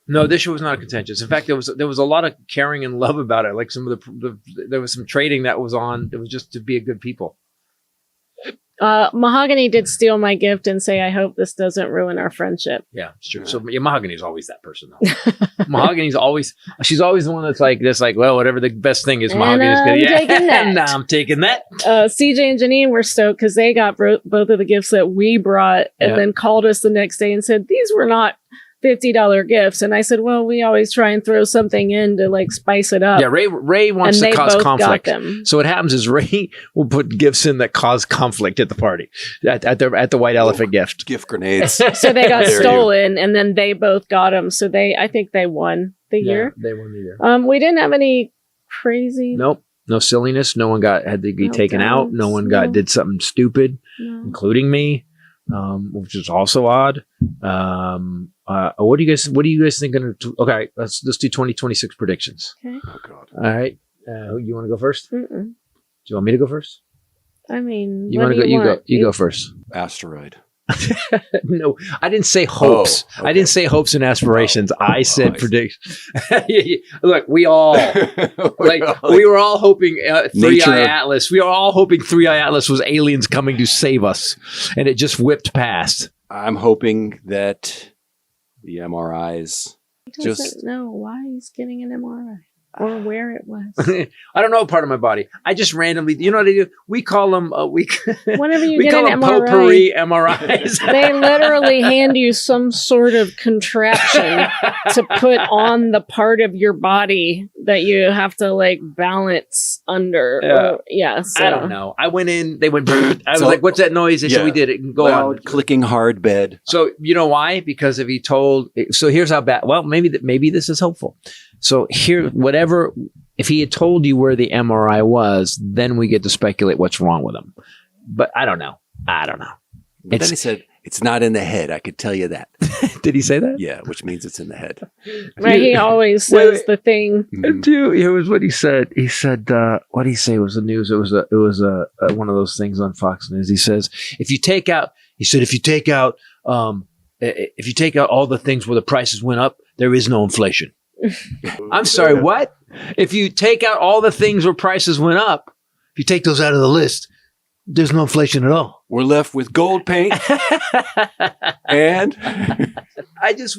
No, this year was not contentious. In fact, there was a lot of caring and love about it. Like some of there was some trading that was on. It was just to be a good people. Mahogany did steal my gift and say, I hope this doesn't ruin our friendship. Yeah, it's true. So Mahogany's always that person, though. Mahogany's always, she's always the one that's like this, like, well, whatever the best thing is, Mahogany's going to taking that. Nah, I'm taking that. CJ and Janine were stoked because they got both of the gifts that we brought and then called us the next day and said, these were not $50 gifts. And I said, well, we always try and throw something in to like spice it up. Yeah, Ray wants to cause conflict. Them. So what happens is Ray will put gifts in that cause conflict at the party, at the White Elephant gift. Gift grenades. So they got stolen and then they both got them. So I think they won the year. They won the year. We didn't have any crazy. Nope. No silliness. No one had to be taken out. No one did something stupid, including me. Which is also odd. What do you guys think? Okay, let's do 2026 predictions. Okay. Oh God! All right, you want to go first? Mm-mm. Do you want me to go first? I mean, you want to go? You go first. Asteroid. No, I didn't say hopes. Oh, okay. I didn't say hopes and aspirations. I said predictions. Look, we all we were all hoping 3-Eye Atlas. We were all hoping 3-Eye Atlas was aliens coming to save us, and it just whipped past. I'm hoping that the MRIs He doesn't know why he's getting an MRI or where it was. I don't know part of my body. I just randomly, you know what I do? We call them whenever you we get call an them MRI, potpourri MRIs. they literally hand you some sort of contraption to put on the part of your body that you have to like balance under. So. I don't know. I went in, they went, I was like, what's that noise? They said we did it. Go on. Clicking hard bed. So you know why? Because if he told, so here's how bad, well, maybe this is hopeful. So here, if he had told you where the MRI was, then we get to speculate what's wrong with him. But I don't know. But then he said, it's not in the head. I could tell you that. Did he say that? Yeah, which means it's in the head. Right, he always says the thing. Dude, it was what he said. He said, what did he say was the news? It was one of those things on Fox News. He says, if you take out all the things where the prices went up, there is no inflation. I'm sorry, what? If you take out all the things where prices went up, if you take those out of the list, there's no inflation at all. We're left with gold paint and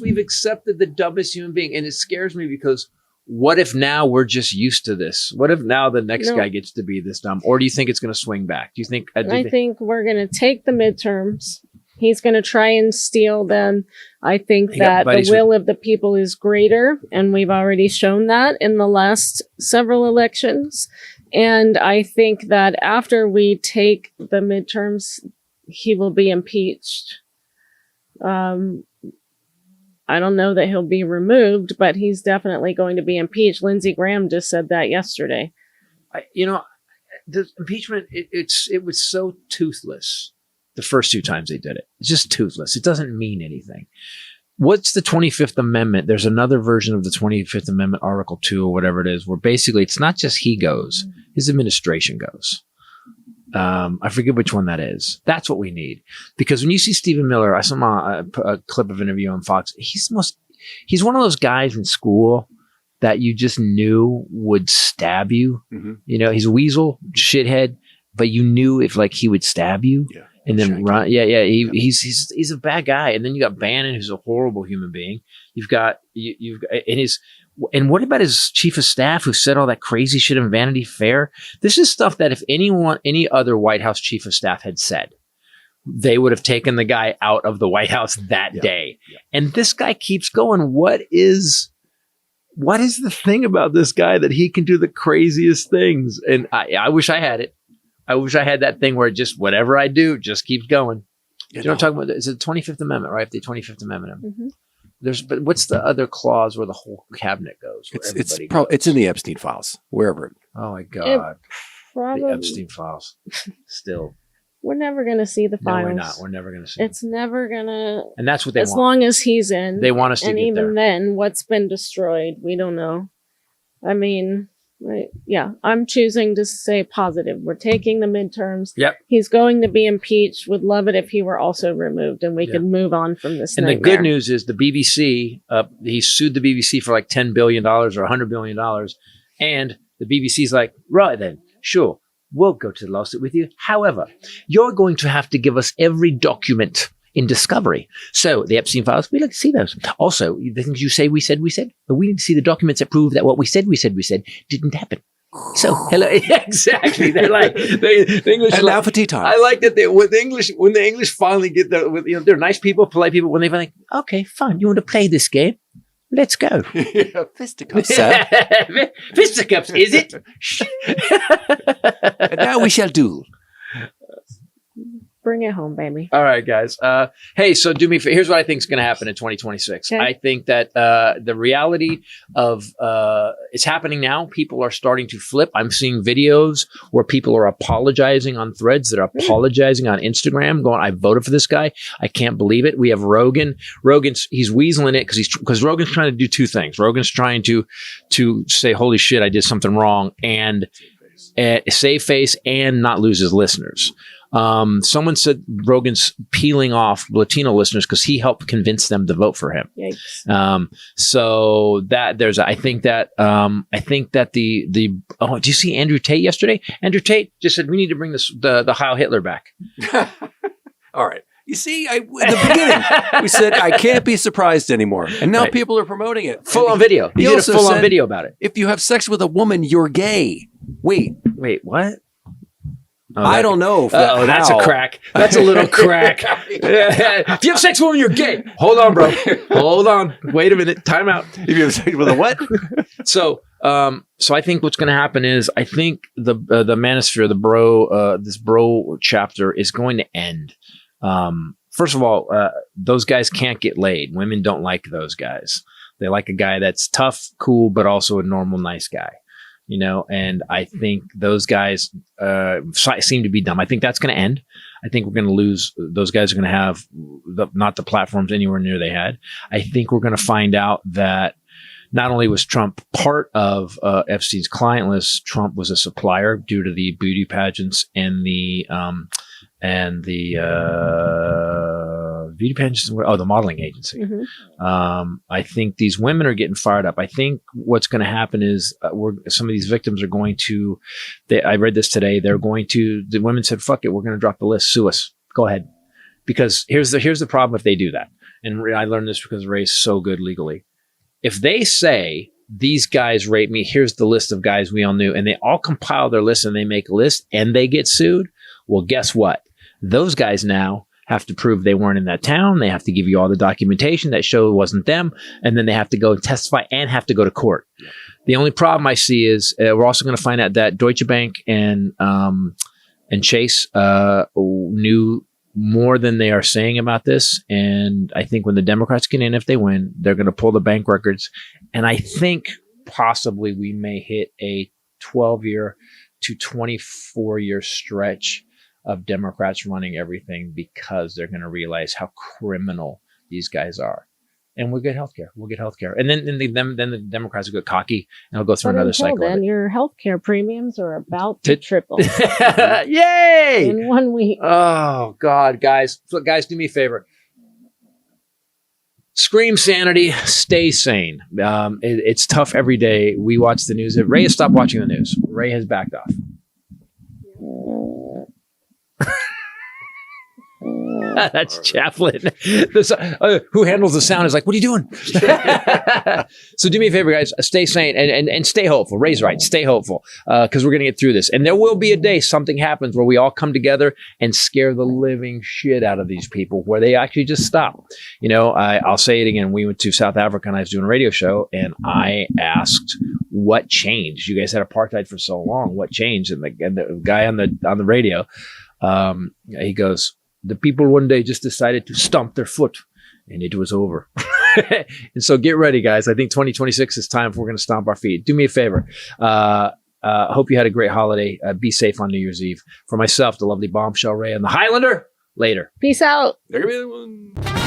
we've accepted the dumbest human being. And it scares me because what if now we're just used to this? What if now the next guy gets to be this dumb? Or do you think it's going to swing back? Do you think? I think we're going to take the midterms. He's going to try and steal them. I think that the will of the people is greater, and we've already shown that in the last several elections. And I think that after we take the midterms, he will be impeached. I don't know that he'll be removed, but he's definitely going to be impeached. Lindsey Graham just said that yesterday. The impeachment, it was so toothless. The first 2 times they did it. It's just toothless. It doesn't mean anything. What's the 25th Amendment? There's another version of the 25th Amendment, Article 2 or whatever it is, where basically it's not just he goes, his administration goes. I forget which one that is. That's what we need. Because when you see Stephen Miller, I saw a clip of an interview on Fox. He's one of those guys in school that you just knew would stab you. Mm-hmm. You know, he's a weasel, shithead, but you knew if like he would stab you. Yeah. And then run, he's a bad guy. And then you got Bannon, who's a horrible human being. And what about his chief of staff who said all that crazy shit in Vanity Fair? This is stuff that if any other White House chief of staff had said, they would have taken the guy out of the White House that day. Yeah. And this guy keeps going. What is the thing about this guy that he can do the craziest things? And I wish I had it. I wish I had that thing where just whatever I do just keeps going. You know what I'm talking about? It's the 25th Amendment, right? The 25th Amendment. Mm-hmm. But what's the other clause where the whole cabinet goes? It's in the Epstein files, wherever. Oh my God. The Epstein files. Still. We're never going to see the files. No, we're not. We're never going to see It's never going to. And that's what they want. As long as he's in. They want us to get there. And even then, what's been destroyed, we don't know. I mean... Right. Yeah, I'm choosing to say positive. We're taking the midterms. Yep. He's going to be impeached. Would love it if he were also removed and we could move on from this And nightmare. the good news is the BBC, he sued the BBC for like $10 billion or $100 billion. And the BBC's like, right then, sure. we'll go to the lawsuit with you. However, you're going to have to give us every document in discovery. So the Epstein files, we'd like to see those. Also, the things you say, we said, but we need to see the documents that prove that what we said didn't happen. So, hello, exactly. They're like, the English. And now for tea time. I like that when the English finally get they're nice people, polite people, when they finally, okay, fine, you want to play this game? Let's go. Fisticuffs, sir. Fisticuffs, is it? And now we shall duel. Bring it home, baby. All right, guys. Hey, so do me a favor. Here's what I think is going to happen in 2026. Okay. I think that the reality of it's happening now. People are starting to flip. I'm seeing videos where people are apologizing on threads, that are apologizing on Instagram, going, I voted for this guy. I can't believe it. We have Rogan. He's weaseling it because Rogan's trying to do two things. Rogan's trying to say, holy shit, I did something wrong, and save face and not lose his listeners. Someone said Rogan's peeling off Latino listeners because he helped convince them to vote for him. Yikes. So that I think that do you see Andrew Tate yesterday? Andrew Tate just said we need to bring the Heil Hitler back. All right. You see, in the beginning, we said, I can't be surprised anymore. And now people are promoting it. Full on video. He did a full on video about it. If you have sex with a woman, you're gay. Wait, what? Oh, I don't know. That's a crack. That's a little crack. If you have sex with a woman, you're gay. Hold on, bro. Hold on. Wait a minute. Time out. If you have sex with a what? So I think what's going to happen is I think the manosphere, this bro chapter is going to end. First of all, those guys can't get laid. Women don't like those guys. They like a guy that's tough, cool, but also a normal, nice guy. You know, and I think those guys seem to be dumb. I think that's going to end. I think we're going to lose. Those guys are going to have not the platforms anywhere near they had. I think we're going to find out that not only was Trump part of Epstein's client list, Trump was a supplier due to the beauty pageants and the beauty pageants. The modeling agency. Mm-hmm. I think these women are getting fired up. I think what's going to happen is some of these victims are going to. I read this today. The women said, "Fuck it, we're going to drop the list. Sue us. Go ahead." Because here's the problem if they do that. And I learned this because Ray's so good legally. If they say these guys raped me, here's the list of guys we all knew, and they all compile their list and they make a list and they get sued. Well, guess what? Those guys now have to prove they weren't in that town. They have to give you all the documentation that show it wasn't them. And then they have to go and testify and have to go to court. Yeah. The only problem I see is we're also going to find out that Deutsche Bank and Chase knew more than they are saying about this. And I think when the Democrats get in, if they win, they're going to pull the bank records. And I think possibly we may hit a 12-year to 24-year stretch of Democrats running everything because they're going to realize how criminal these guys are. And we'll get healthcare. And then the Democrats will get cocky and they'll go through another cycle. Then your healthcare premiums are about to triple. Yay! In 1 week. Oh, God, guys. So, guys, do me a favor. Scream sanity. Stay sane. It's tough every day. We watch the news. Ray has stopped watching the news. Ray has backed off. That's Chaplin. Who handles the sound is like, what are you doing? So do me a favor, guys. Stay sane and stay hopeful. Ray's right. Stay hopeful because we're going to get through this. And there will be a day something happens where we all come together and scare the living shit out of these people where they actually just stop. You know, I'll say it again. We went to South Africa and I was doing a radio show and I asked what changed. You guys had apartheid for so long. What changed? And the guy on the radio, he goes, the people one day just decided to stomp their foot and it was over. And so get ready, guys. I think 2026 is time we're going to stomp our feet. Do me a favor. Hope you had a great holiday. Be safe on New Year's Eve. For myself, the lovely Bombshell Ray and the Highlander, later. Peace out. There could be one.